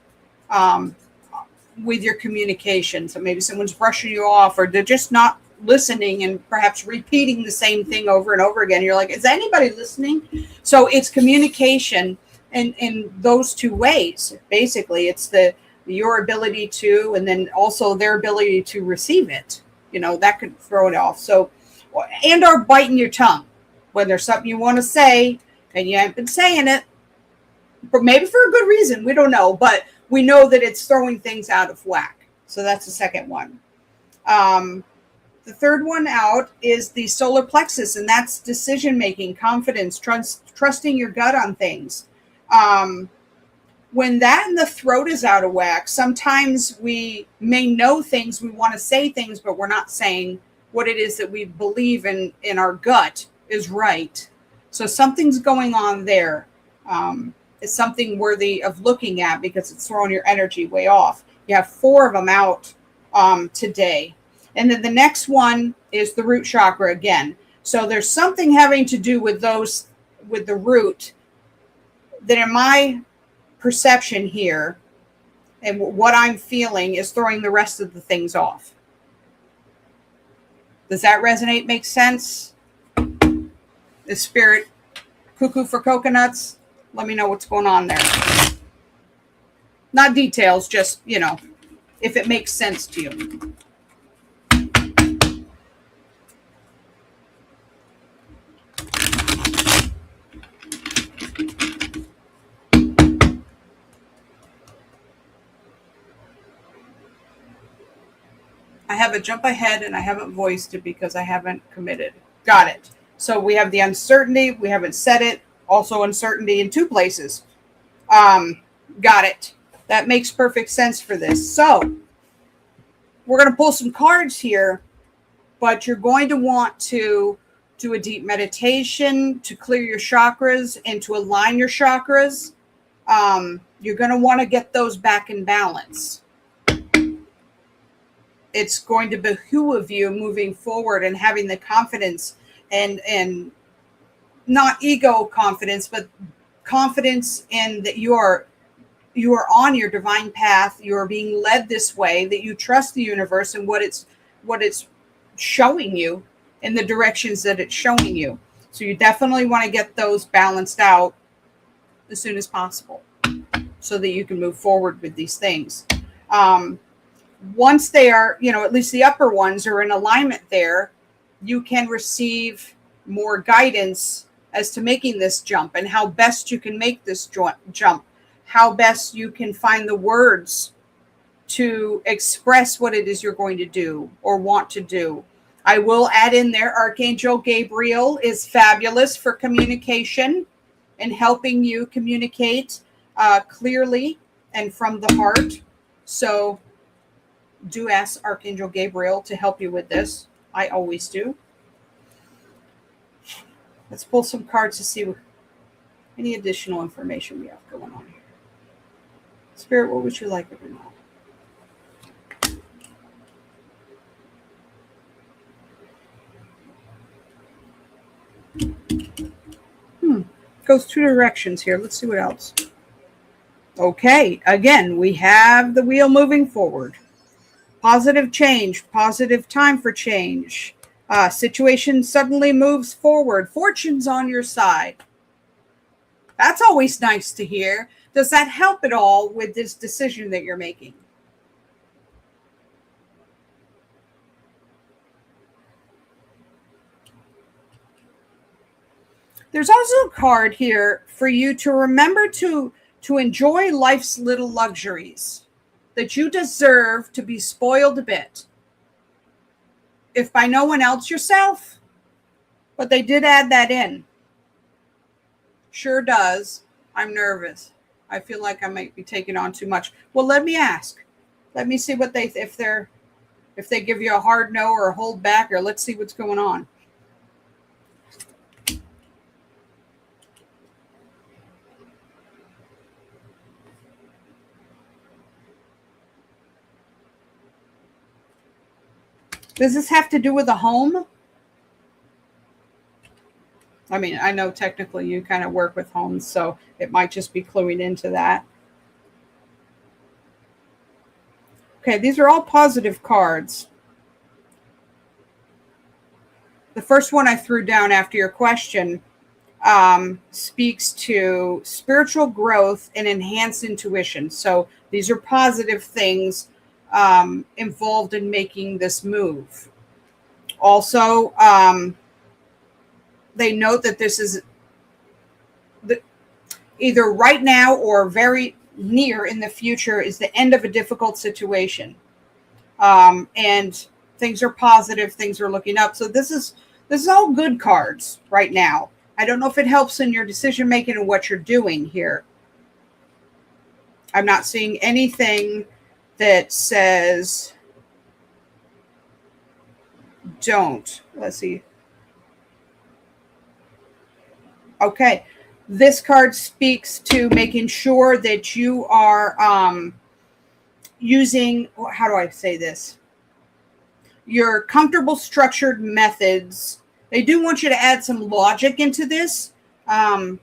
with your communication. So maybe someone's brushing you off or they're just not listening and perhaps repeating the same thing over and over again. You're like, is anybody listening? So it's communication in those two ways. Basically, it's your ability to, and then also their ability to receive it. That could throw it off. So, and or biting your tongue when there's something you want to say and you haven't been saying it, but maybe for a good reason. We don't know, but we know that it's throwing things out of whack. So that's the second one. The third one out is the solar plexus, and that's decision-making, confidence, trusting your gut on things. When that in the throat is out of whack, sometimes we may know things, we want to say things, but we're not saying what it is that we believe in our gut is right. So something's going on there. It's something worthy of looking at because it's throwing your energy way off. You have 4 of them out today. And then the next one is the root chakra again. So there's something having to do with those, with the root, that in my perception here and what I'm feeling is throwing the rest of the things off. Does that resonate? Make sense? The spirit cuckoo for coconuts? Let me know what's going on there. Not details, just, if it makes sense to you. I have a jump ahead and I haven't voiced it because I haven't committed. Got it. So we have the uncertainty. We haven't said it. Also uncertainty in 2 places. Got it. That makes perfect sense for this. So we're going to pull some cards here, but you're going to want to do a deep meditation to clear your chakras and to align your chakras. You're going to want to get those back in balance. It's going to behoove you moving forward and having the confidence and not ego confidence, but confidence in that you are on your divine path. You are being led this way, that you trust the universe and what it's showing you in the directions that it's showing you. So you definitely want to get those balanced out as soon as possible so that you can move forward with these things. Once they are, at least the upper ones are in alignment there, you can receive more guidance as to making this jump and how best you can make this jump, how best you can find the words to express what it is you're going to do or want to do. I will add in there, Archangel Gabriel is fabulous for communication and helping you communicate clearly and from the heart. So do ask Archangel Gabriel to help you with this. I always do. Let's pull some cards to see any additional information we have going on here. Spirit, what would you like to know? Goes 2 directions here. Let's see what else. Okay, again, we have the wheel moving forward. Positive change, positive time for change. Situation suddenly moves forward. Fortune's on your side. That's always nice to hear. Does that help at all with this decision that you're making? There's also a card here for you to remember to enjoy life's little luxuries, that you deserve to be spoiled a bit. If by no one else, yourself. But they did add that in. Sure does. I'm nervous. I feel like I might be taking on too much. Well, let me ask. Let me see what if they give you a hard no or a hold back, or let's see what's going on. Does this have to do with a home? I mean, I know technically you kind of work with homes, so it might just be cluing into that. Okay, these are all positive cards. The first one I threw down after your question speaks to spiritual growth and enhanced intuition. So these are positive things involved in making this move. Also, they note that this is either right now or very near in the future is the end of a difficult situation. And things are positive, things are looking up. So this is all good cards right now. I don't know if it helps in your decision making and what you're doing here. I'm not seeing anything that says don't. Let's see. Okay. This card speaks to making sure that you are using, how do I say this? Your comfortable structured methods. They do want you to add some logic into this. And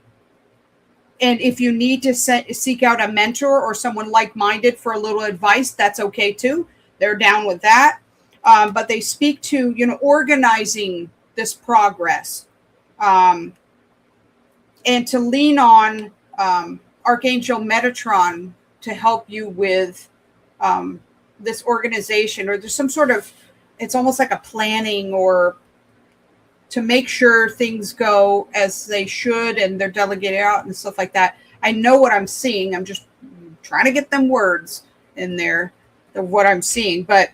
if you need to seek out a mentor or someone like-minded for a little advice, that's okay too. They're down with that. But they speak to, organizing this progress. And to lean on Archangel Metatron to help you with this organization, or there's some sort of, it's almost like a planning, or to make sure things go as they should and they're delegated out and stuff like that. I know what I'm seeing. I'm just trying to get them words in there of what I'm seeing, but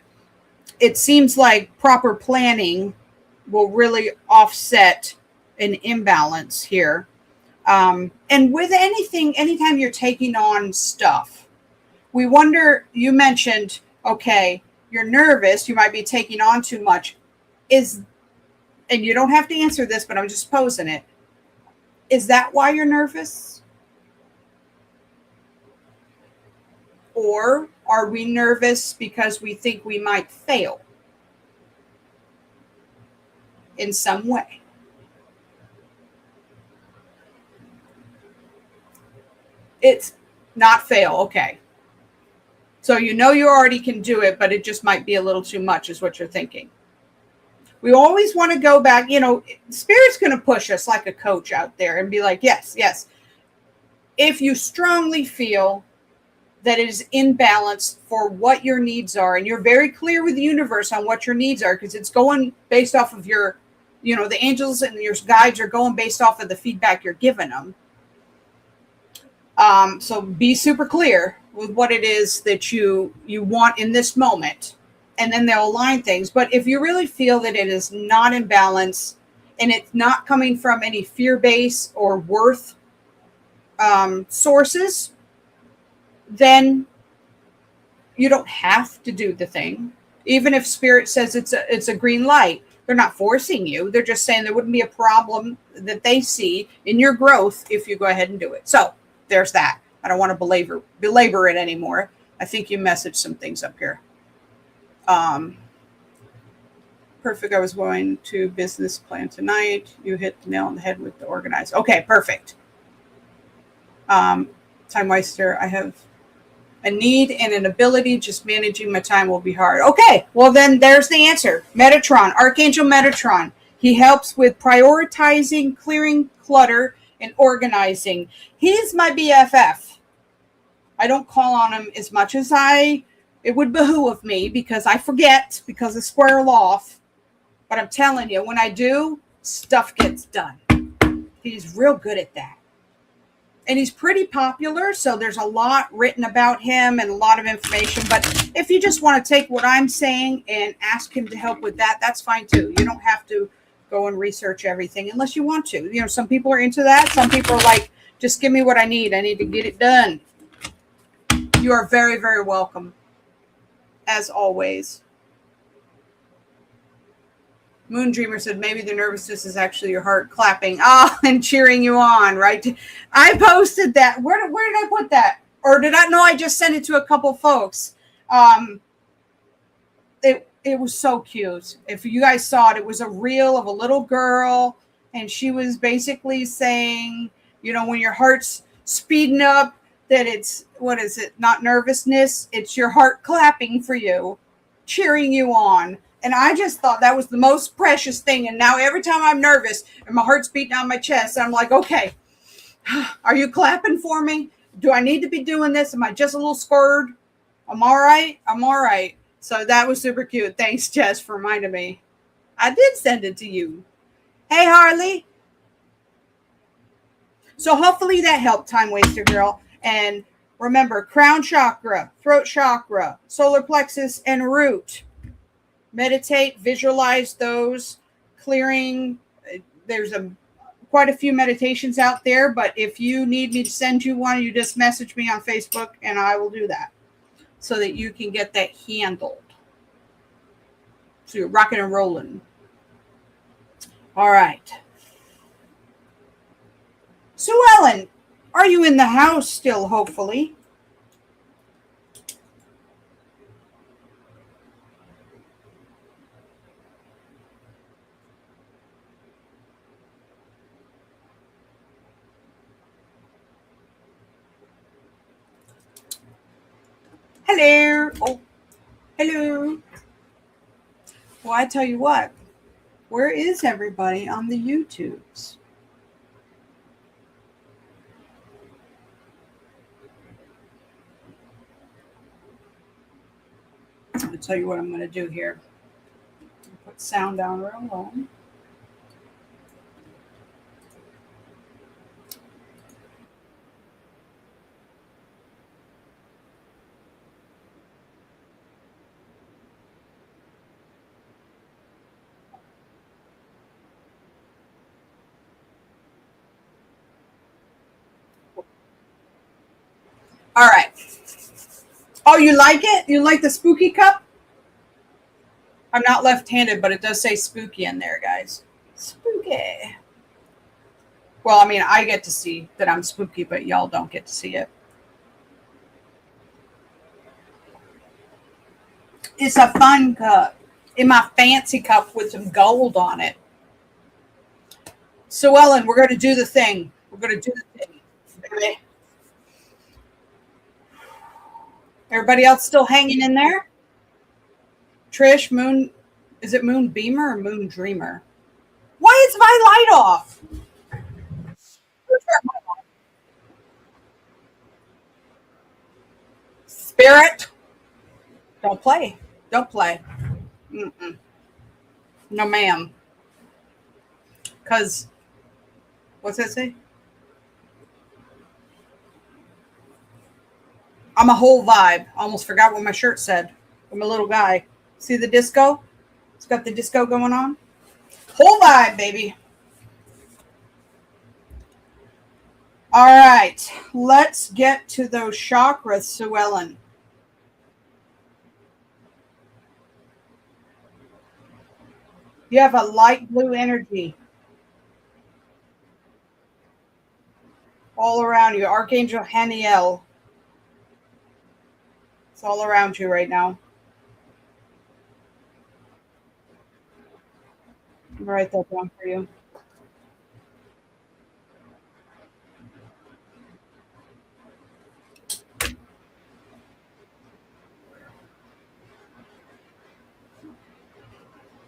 it seems like proper planning will really offset an imbalance here. And with anything, anytime you're taking on stuff, we wonder, you mentioned, okay, you're nervous, you might be taking on too much. And you don't have to answer this, but I'm just posing it. Is that why you're nervous? Or are we nervous because we think we might fail in some way? It's not fail. Okay. So you already can do it, but it just might be a little too much is what you're thinking. We always want to go back. Spirit's going to push us like a coach out there and be like, yes, yes. If you strongly feel that it is in balance for what your needs are, and you're very clear with the universe on what your needs are, because it's going based off of your, the angels and your guides are going based off of the feedback you're giving them. So be super clear with what it is that you want in this moment, and then they'll align things. But if you really feel that it is not in balance and it's not coming from any fear base or worth sources, then you don't have to do the thing. Even if Spirit says it's a green light, they're not forcing you. They're just saying there wouldn't be a problem that they see in your growth if you go ahead and do it. So there's that. I don't want to belabor it anymore. I think you messaged some things up here. Perfect. I was going to business plan tonight. You hit the nail on the head with the organized. Okay, perfect. Time waster. I have a need and an ability. Just managing my time will be hard. Okay, well then there's the answer. Metatron, Archangel Metatron. He helps with prioritizing, clearing clutter, and organizing. He's my BFF. I don't call on him as much as it would behoove me, because I forget, because of square off. But I'm telling you, when I do, stuff gets done. He's real good at that. And he's pretty popular, so there's a lot written about him and a lot of information. But if you just want to take what I'm saying and ask him to help with that, that's fine too. You don't have to go and research everything unless you want to. Some people are into that. Some people are like, just give me what I need. I need to get it done. You are very, very welcome, as always. Moon Dreamer said, maybe the nervousness is actually your heart clapping. And cheering you on, right? I posted that. Where did I put that? Or did I? No, I just sent it to a couple folks. It was so cute. If you guys saw it, it was a reel of a little girl, and she was basically saying, when your heart's speeding up, that it's, what is it? Not nervousness. It's your heart clapping for you, cheering you on. And I just thought that was the most precious thing. And now every time I'm nervous and my heart's beating down my chest, I'm like, okay, are you clapping for me? Do I need to be doing this? Am I just a little scared? I'm all right. I'm all right. So that was super cute. Thanks, Jess, for reminding me. I did send it to you. Hey, Harley. So hopefully that helped, Time Waster Girl. And remember, crown chakra, throat chakra, solar plexus, and root. Meditate, visualize those, clearing. There's quite a few meditations out there, but if you need me to send you one, you just message me on Facebook and I will do that so that you can get that handled. So you're rocking and rolling. All right. Sue Ellen, are you in the house still, hopefully? Hello. Oh, hello. Well, I tell you what, where is everybody on the YouTubes? I'll tell you what I'm going to do here. Put sound down real low. All right. Oh, you like it? You like the spooky cup? I'm not left-handed, but it does say spooky in there, guys. Spooky. Well, I mean, I get to see that I'm spooky, but y'all don't get to see it. It's a fun cup. In my fancy cup with some gold on it. So, Ellen, we're going to do the thing. We're going to do the thing. Baby. Everybody else still hanging in there? Trish, Moon, is it Moon Beamer or Moon Dreamer? Why is my light off? Spirit, don't play. Don't play. Mm-mm. No, ma'am. Because, what's that say? I'm a whole vibe. Almost forgot what my shirt said. I'm a little guy. See the disco? It's got the disco going on. Whole vibe, baby. All right. Let's get to those chakras, Sue Ellen. You have a light blue energy all around you. Archangel Haniel. It's all around you right now. I'll write that down for you.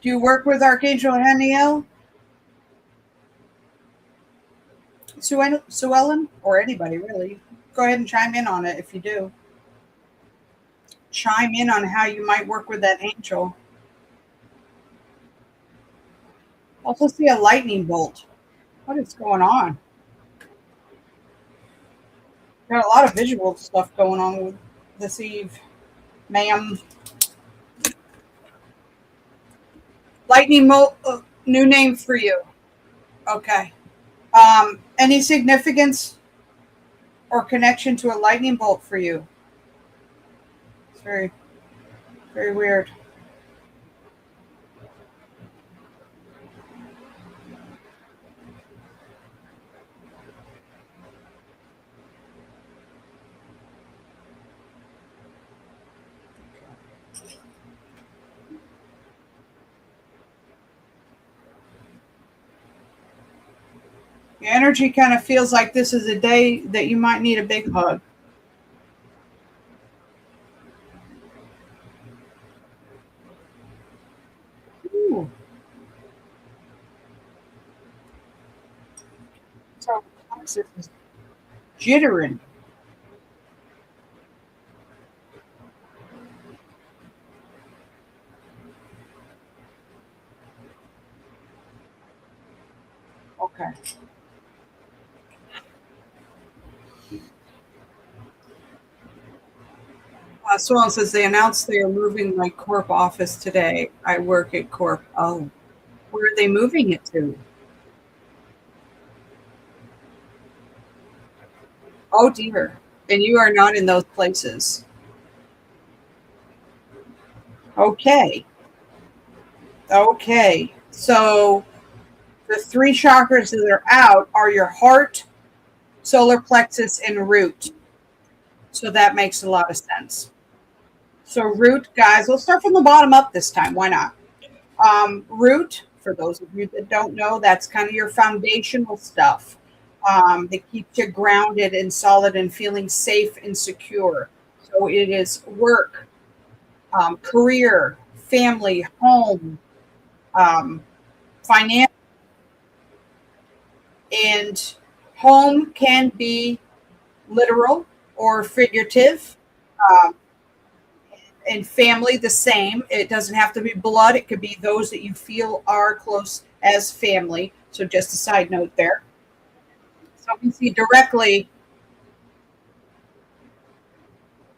Do you work with Archangel Haniel? Sue Ellen? Or anybody, really. Go ahead and chime in on it if you do. Chime in on how you might work with that angel. Also see a lightning bolt. What is going on? Got a lot of visual stuff going on with this eve, ma'am. Lightning bolt, new name for you. Okay. Any significance or connection to a lightning bolt for you? It's very, very weird. The energy kind of feels like this is a day that you might need a big hug. Ooh. So this is jittering. Okay. Swan says they announced they are moving my corp office today. I work at corp. Oh, where are they moving it to? Oh dear. And you are not in those places. Okay. Okay. So the three chakras that are out are your heart, solar plexus, and root. So that makes a lot of sense. So root, guys, we'll start from the bottom up this time. Why not? Root, for those of you that don't know, that's kind of your foundational stuff that keeps you grounded and solid and feeling safe and secure. So it is work, career, family, home, um, finance, and home can be literal or figurative. Um, and family, the same. It doesn't have to be blood. It could be those that you feel are close as family. So just a side note there. So we see directly.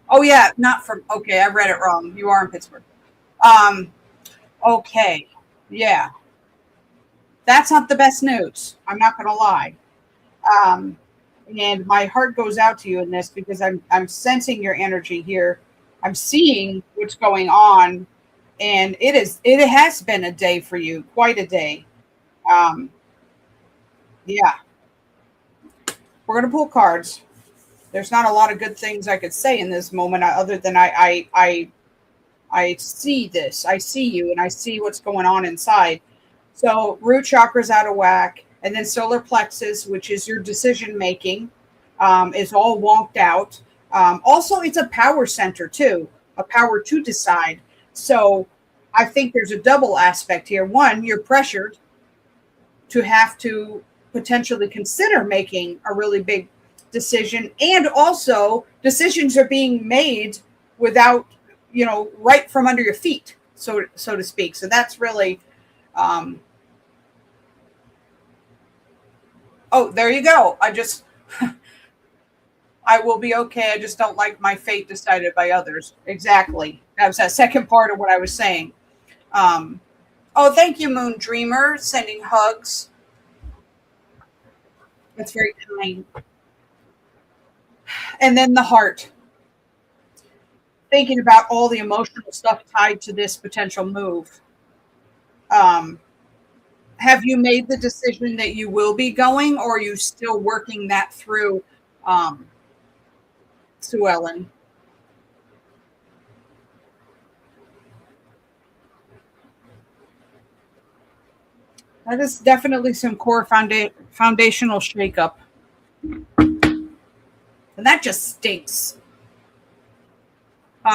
Oh yeah, not from. Okay, I read it wrong. You are in Pittsburgh. Um. Okay. Yeah, that's not the best news. I'm not going to lie. Um, and my heart goes out to you in this because I'm sensing your energy here. I'm seeing what's going on, and it has been a day for you, quite a day. Um, yeah, we're gonna pull cards. There's not a lot of good things I could say in this moment, other than I see this, I see you, and I see what's going on inside. So root chakra's out of whack, and then solar plexus, which is your decision making, is all wonked out. Also, it's a power center too, a power to decide. So I think there's a double aspect here. One, you're pressured to have to potentially consider making a really big decision, and also decisions are being made without, right from under your feet, so to speak. So that's really um, oh, there you go. I will be okay. I just don't like my fate decided by others. Exactly. That was that second part of what I was saying. Um, oh, thank you, Moon Dreamer, sending hugs. That's very kind. And then the heart, thinking about all the emotional stuff tied to this potential move. Um, have you made the decision that you will be going, or are you still working that through, um, Sue Ellen? That is definitely some core foundational shakeup, and that just stinks.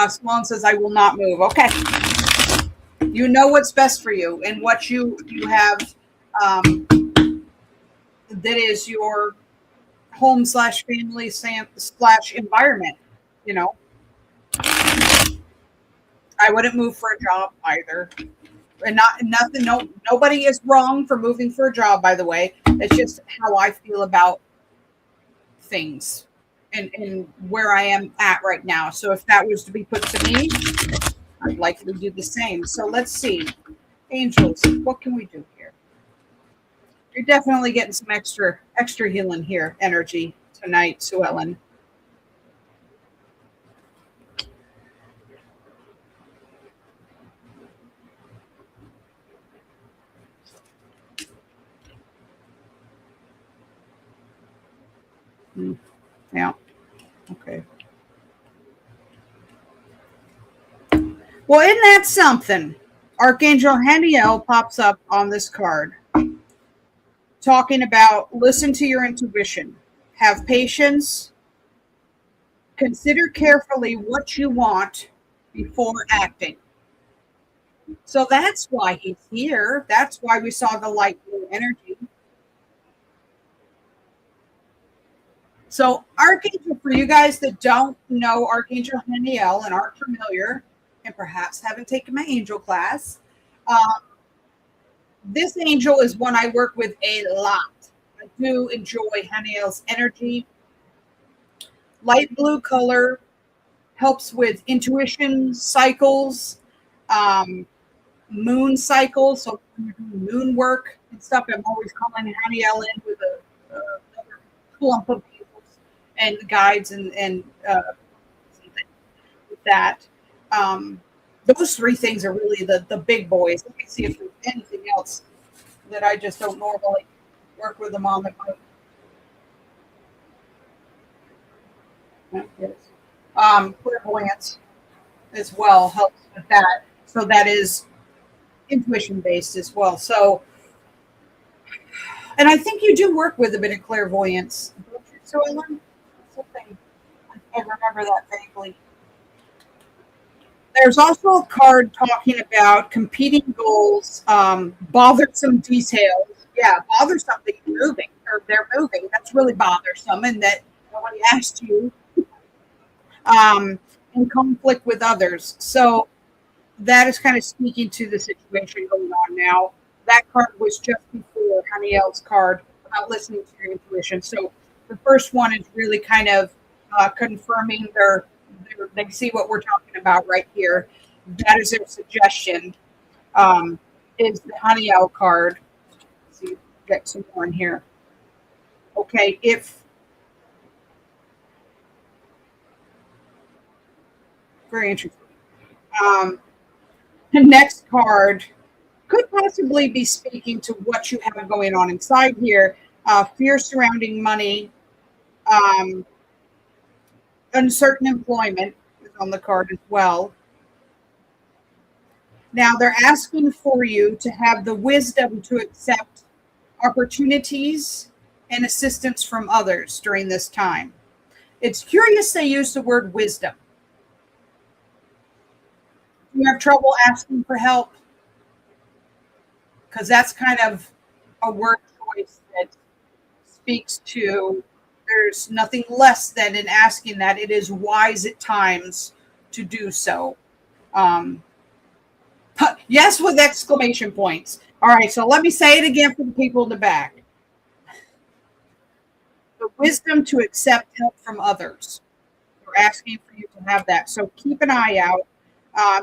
Sloan says, "I will not move." Okay, you know what's best for you and what you have. Um, that is your home slash family slash environment. You know, I wouldn't move for a job either, and not nothing. No, nobody is wrong for moving for a job. By the way, it's just how I feel about things and where I am at right now. So if that was to be put to me, I'd likely do the same. So let's see. Angels, what can we do here? You're definitely getting some extra healing here, energy tonight, Sue Ellen. Mm, yeah. Okay. Well, isn't that something? Archangel Haniel pops up on this card, talking about listen to your intuition, have patience, consider carefully what you want before acting. So that's why he's here. That's why we saw the light blue energy. So Archangel, for you guys that don't know Archangel Haniel and aren't familiar, and perhaps haven't taken my angel class, um, this angel is one I work with a lot. I do enjoy Haniel's energy. Light blue color helps with intuition cycles, um, moon cycles. So when you're doing moon work and stuff, I'm always calling Haniel in with another clump of angels and guides and something with that. Um, those three things are really the big boys. Let me see if there's anything else that I just don't normally work with them on the. Yes. Clairvoyance as well helps with that. So that is intuition based as well. So, and I think you do work with a bit of clairvoyance. So I learned something. I remember that vaguely. There's also a card talking about competing goals, bothersome details. Yeah, bothersome that you're moving or they're moving. That's really bothersome, and that nobody asked you. In conflict with others. So that is kind of speaking to the situation going on now. That card was just before Haniel's card about listening to your intuition. So the first one is really kind of confirming they see what we're talking about right here. That is their suggestion. Is the Haniel card. Let's see, get some more in here. Okay, if very interesting. Um, the next card could possibly be speaking to what you have going on inside here. Fear surrounding money, um, uncertain employment is on the card as well. Now they're asking for you to have the wisdom to accept opportunities and assistance from others during this time. It's curious they use the word wisdom. Do you have trouble asking for help? Because that's kind of a word choice that speaks to there's nothing less than in asking that it is wise at times to do so. Um, yes, with exclamation points. All right, so let me say it again for the people in the back. The wisdom to accept help from others. They're asking for you to have that. So keep an eye out.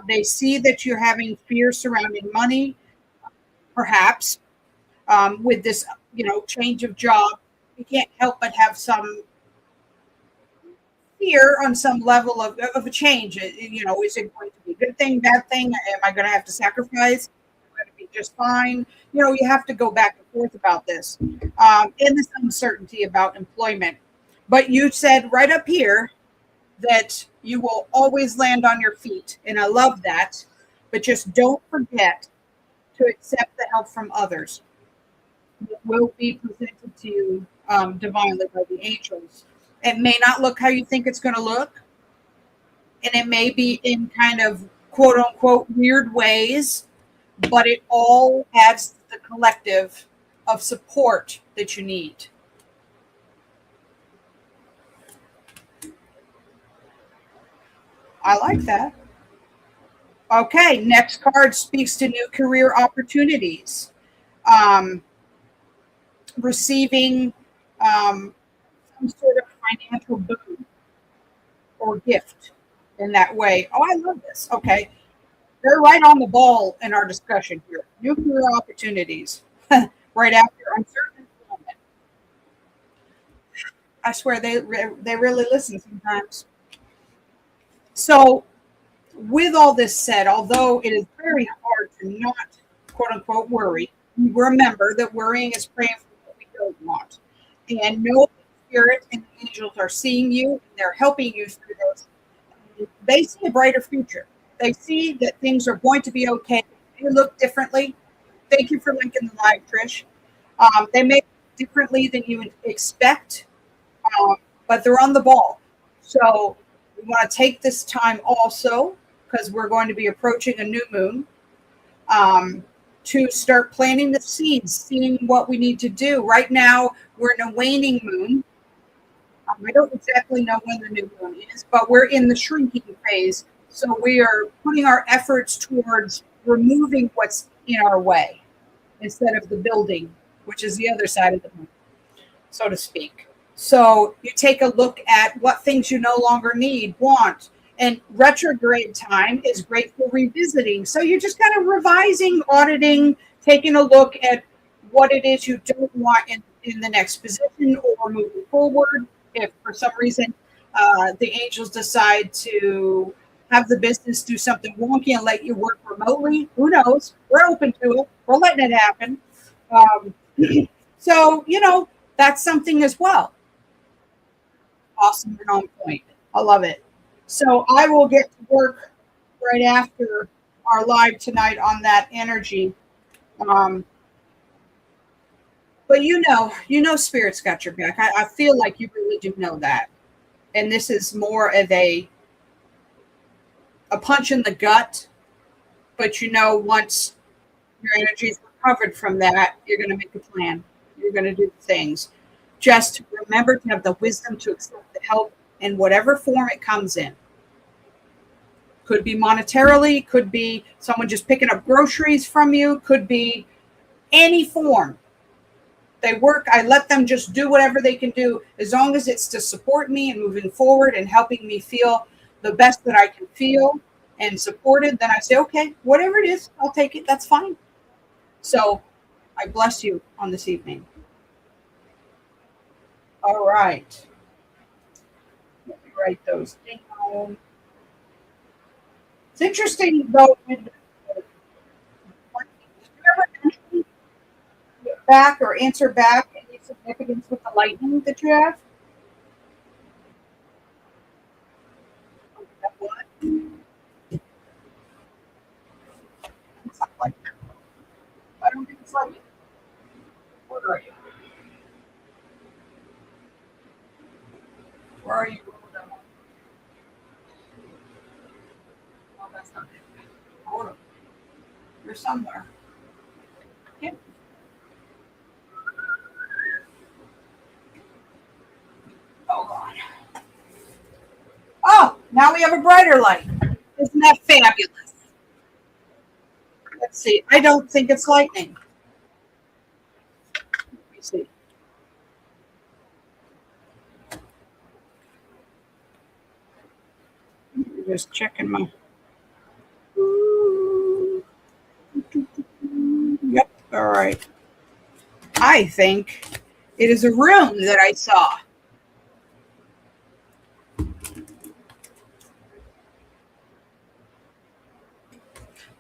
They see that you're having fear surrounding money, perhaps with this, change of job. You can't help but have some fear on some level of a change. Is it going to be a good thing, bad thing? Am I going to have to sacrifice? Am I going to be just fine? You have to go back and forth about this and this uncertainty about employment. But you said right up here that you will always land on your feet. And I love that. But just don't forget to accept the help from others. It will be presented to you divinely by the angels. It may not look how you think it's going to look. And it may be in kind of quote unquote weird ways, but it all adds to the collective of support that you need. I like that. Okay, next card speaks to new career opportunities. Receiving some sort of financial boon or gift in that way. Oh, I love this. Okay. They're right on the ball in our discussion here. New career opportunities right after uncertain employment. I swear they really listen sometimes. So, with all this said, although it is very hard to not quote unquote worry, remember that worrying is praying for what we don't want. And know the spirit and the angels are seeing you and they're helping you through this. They see a brighter future. They see that things are going to be okay. They look differently. Thank you for linking the live, Trish. They may look differently than you would expect, but they're on the ball. So we want to take this time also, because we're going to be approaching a new moon, to start planting the seeds, seeing what we need to do. Right now, we're in a waning moon. I don't exactly know when the new moon is, but we're in the shrinking phase. So we are putting our efforts towards removing what's in our way instead of the building, which is the other side of the moon, so to speak. So you take a look at what things you no longer need, want. And retrograde time is great for revisiting. So you're just kind of revising, auditing, taking a look at what it is you don't want in the next position or moving forward. If for some reason the angels decide to have the business do something wonky and let you work remotely, who knows? We're open to it. We're letting it happen. So, that's something as well. Awesome and on point. I love it. So I will get to work right after our live tonight on that energy. Um, but Spirit's got your back. I feel like you really do know that. And this is more of a punch in the gut. But once your energy is recovered from that, you're going to make a plan. You're going to do things. Just remember to have the wisdom to accept the help in whatever form it comes in. Could be monetarily, could be someone just picking up groceries from you, could be any form. They work, I let them just do whatever they can do as long as it's to support me and moving forward and helping me feel the best that I can feel and supported. Then I say, okay, whatever it is, I'll take it. That's fine. So I bless you on this evening. All right. Let me write those down. It's interesting, though, did you ever mention back or answer back any significance with the lightning that you have? It's not lightning. I don't think it's lightning. Where are you? Where are you? Oh, that's not it. Hold on. You're somewhere. Yeah. Oh, God. Oh, now we have a brighter light. Isn't that fabulous? Let's see. I don't think it's lightning. Let me see. Just checking my. Yep. All right. I think it is a room that I saw.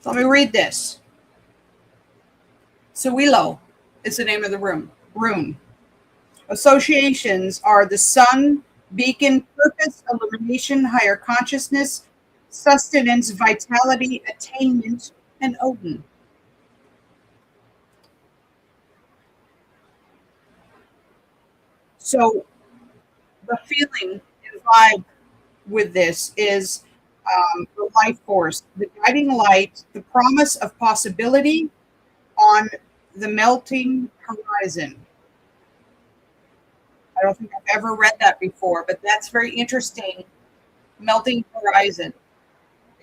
So let me read this. Suilo is the name of the rune. Associations are the sun, beacon, purpose, illumination, higher consciousness, sustenance, vitality, attainment, and Odin. So the feeling and vibe with this is the life force, the guiding light, the promise of possibility on the melting horizon. I don't think I've ever read that before, but that's very interesting. Melting horizon,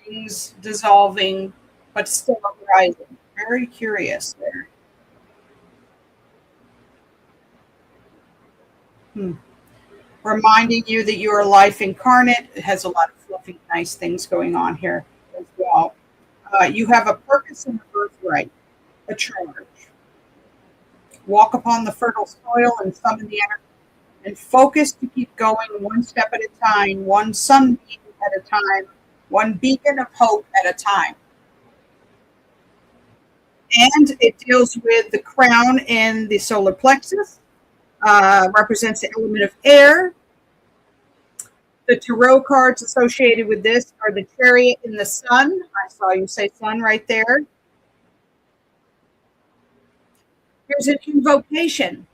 things dissolving, but still a horizon. Very curious there. Hmm. Reminding you that you are life incarnate. It has a lot of fluffy, nice things going on here as well. You have a purpose and a birthright, a charge. Walk upon the fertile soil and summon the energy and focus to keep going one step at a time, one sunbeam at a time, one beacon of hope at a time. And it deals with the crown and the solar plexus, represents the element of air. The tarot cards associated with this are the chariot and the sun. I saw you say sun right there. Here's an invocation.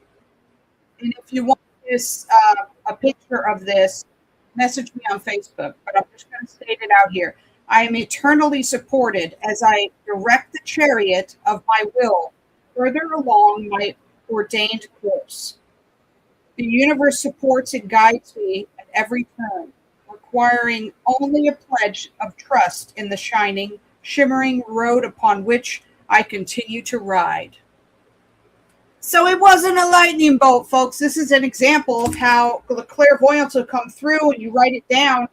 And if you want this, a picture of this, message me on Facebook. But I'm just going to state it out here. I am eternally supported as I direct the chariot of my will further along my ordained course. The universe supports and guides me at every turn, requiring only a pledge of trust in the shining, shimmering road upon which I continue to ride. So it wasn't a lightning bolt, folks. This is an example of how the clairvoyance will come through and you write it down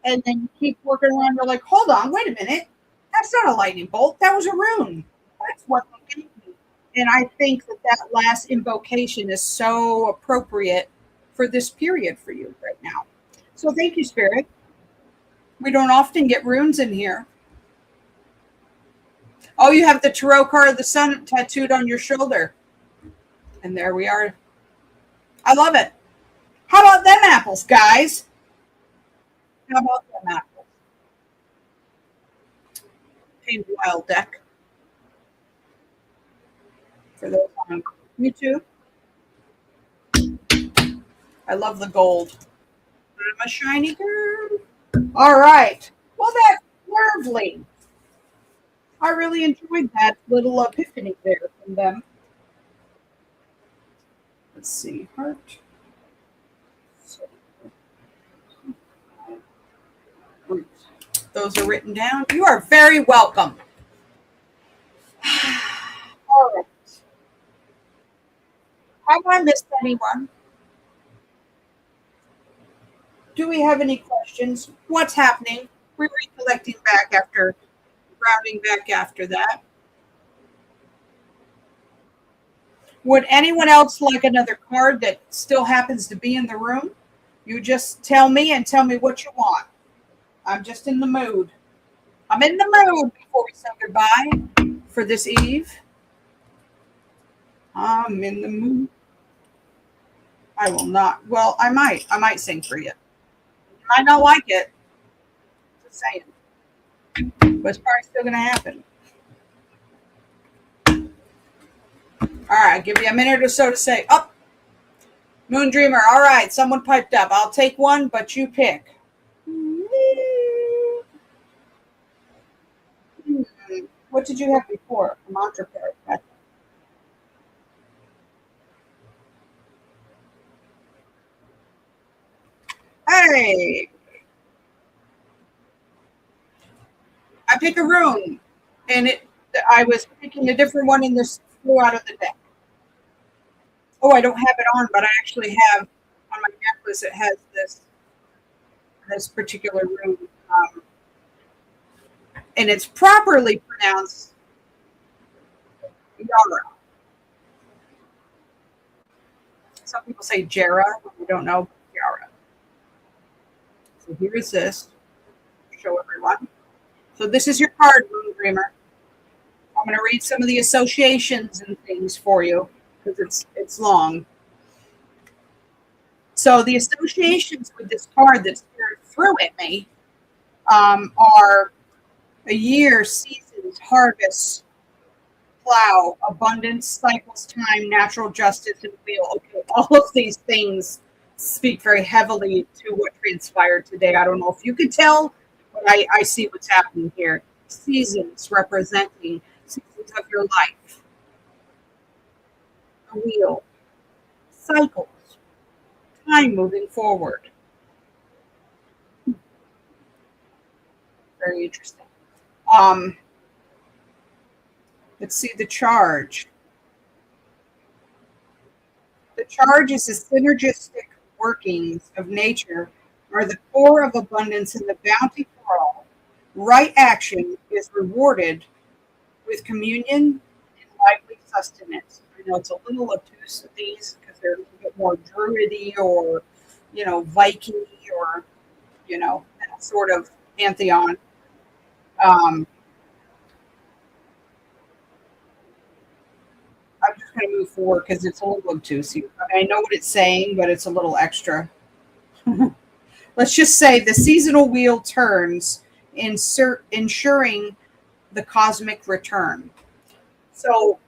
and then you keep working around. You're like, hold on, wait a minute. That's not a lightning bolt. That was a rune. That's what they gave me. And I think that last invocation is so appropriate for this period for you right now. So thank you, Spirit. We don't often get runes in here. Oh, you have the tarot card of the sun tattooed on your shoulder. And there we are. I love it. How about them apples, guys? How about them apples? Paint Wild deck for those on YouTube. I love the gold. I'm a shiny girl. All right. Well, that's lovely. I really enjoyed that little epiphany there from them. Let's see. Heart. So, those are written down. You are very welcome. All right. Have I missed anyone? Do we have any questions? What's happening? We're recollecting back after rounding back after that. Would anyone else like another card that still happens to be in the room? You just tell me and tell me what you want. I'm just in the mood. I'm in the mood before we say goodbye for this eve. I'm in the mood. I will not. Well, I might. I might sing for you. You might not like it. Just saying. But it's probably still going to happen. All right. Give you a minute or so to say, oh, Moon Dreamer. All right. Someone piped up. I'll take one, but you pick. What did you have before? A mantra card. Hey, I pick a rune, and I was picking a different one, and this flew out of the deck. Oh, I don't have it on, but I actually have on my necklace. It has this particular rune, and it's properly pronounced Yara. Some people say Jera, but we don't know Yara. So here is this. Show everyone. So this is your card, Moon Dreamer. I'm going to read some of the associations and things for you because it's long. So the associations with this card that Spirit threw at me are a year, seasons, harvest, plow, abundance, cycles, time, natural justice, and wheel. Okay, all of these things speak very heavily to what transpired today. I don't know if you could tell, but I see what's happening here. Seasons representing seasons of your life. The wheel. Cycles. Time moving forward. Very interesting. Let's see the charge. The charge is the synergistic workings of nature are the core of abundance and the bounty for all. Right action is rewarded with communion and lively sustenance. I know it's a little obtuse of these because they're a little bit more druidy or, Viking or, that sort of pantheon. I'm just going to move forward because it's a little obtuse here. I know what it's saying, but it's a little extra. Let's just say the seasonal wheel turns, ensuring the cosmic return. So,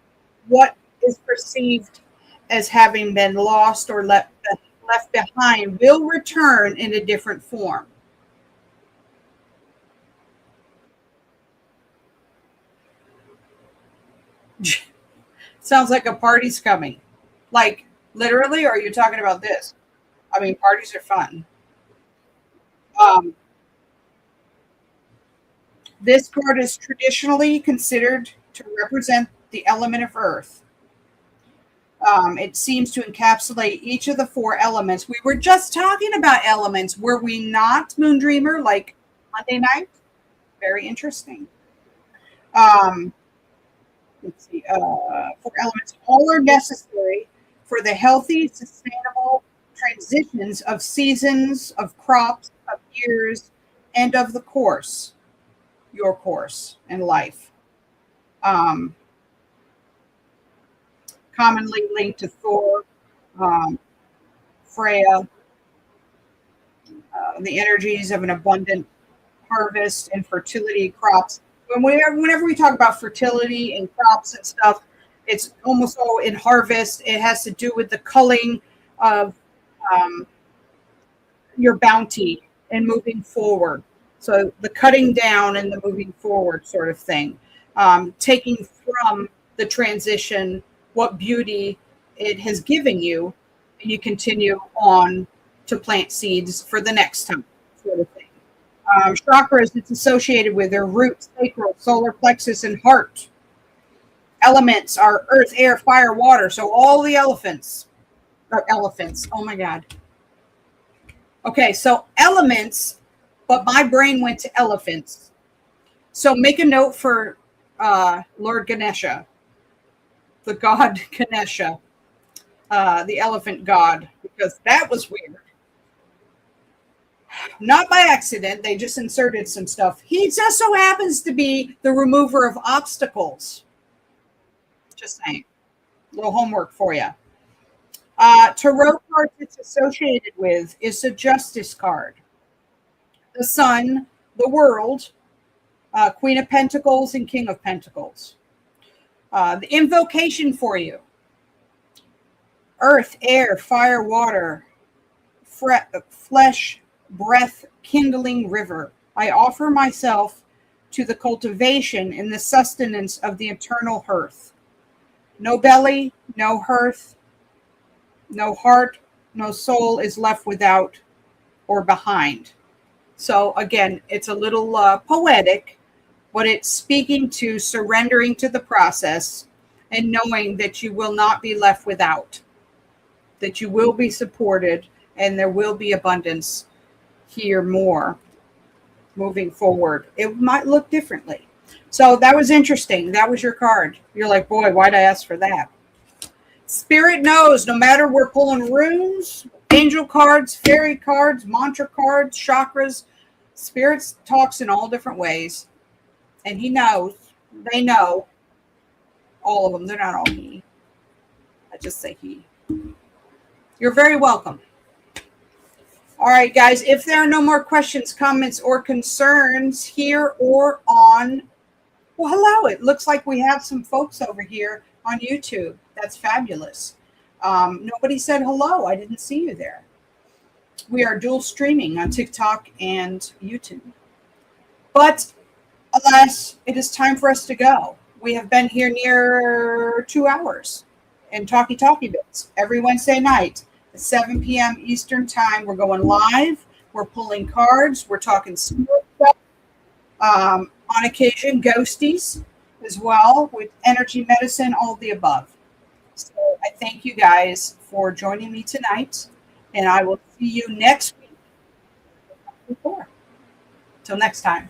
what is perceived as having been lost or left behind will return in a different form. Sounds like a party's coming. Like, literally, or are you talking about this? I mean, parties are fun. Um, this card is traditionally considered to represent the element of earth. It seems to encapsulate each of the four elements. We were just talking about elements, were we not, Moon Dreamer, like Monday night? Very interesting. Let's see. Four elements, all are necessary for the healthy, sustainable transitions of seasons, of crops, of years, and of the course, your course in life. Commonly linked to Thor, Freya, the energies of an abundant harvest and fertility crops. Whenever we talk about fertility and crops and stuff, it's almost all in harvest. It has to do with the culling of um, your bounty and moving forward. So the cutting down and the moving forward sort of thing. Taking from the transition what beauty it has given you, and you continue on to plant seeds for the next time, sort of thing. Chakras it's associated with their root, sacral, solar plexus, and heart. Elements are earth, air, fire, water. So all the elephants. Oh my God. Okay, so elements, but my brain went to elephants. So make a note for Lord Ganesha, the god Ganesha, the elephant god, because that was weird. Not by accident, they just inserted some stuff. He just so happens to be the remover of obstacles. Just saying. A little homework for you. Tarot card it's associated with is the Justice card. The Sun, the World, Queen of Pentacles, and King of Pentacles. The invocation for you. Earth, air, fire, water, flesh, breath, kindling river. I offer myself to the cultivation and the sustenance of the eternal hearth. No belly, no hearth, no heart, no soul is left without or behind. So again, it's a little poetic, but it's speaking to surrendering to the process and knowing that you will not be left without, that you will be supported and there will be abundance here more moving forward. It might look differently. So that was interesting. That was your card. You're like, boy, why'd I ask for that? Spirit knows no matter we're pulling runes, angel cards, fairy cards, mantra cards, chakras, Spirit talks in all different ways. And he knows, they know, all of them. They're not all he. I just say he. You're very welcome. All right, guys, if there are no more questions, comments, or concerns here or on, well, hello. It looks like we have some folks over here on YouTube. That's fabulous. Nobody said hello. I didn't see you there. We are dual streaming on TikTok and YouTube. But alas, it is time for us to go. We have been here near 2 hours and talky bits every Wednesday night at 7 p.m. Eastern time. We're going live. We're pulling cards. We're talking spirit stuff. On occasion, ghosties as well with energy medicine, all the above. So I thank you guys for joining me tonight, and I will see you next week. Till next time.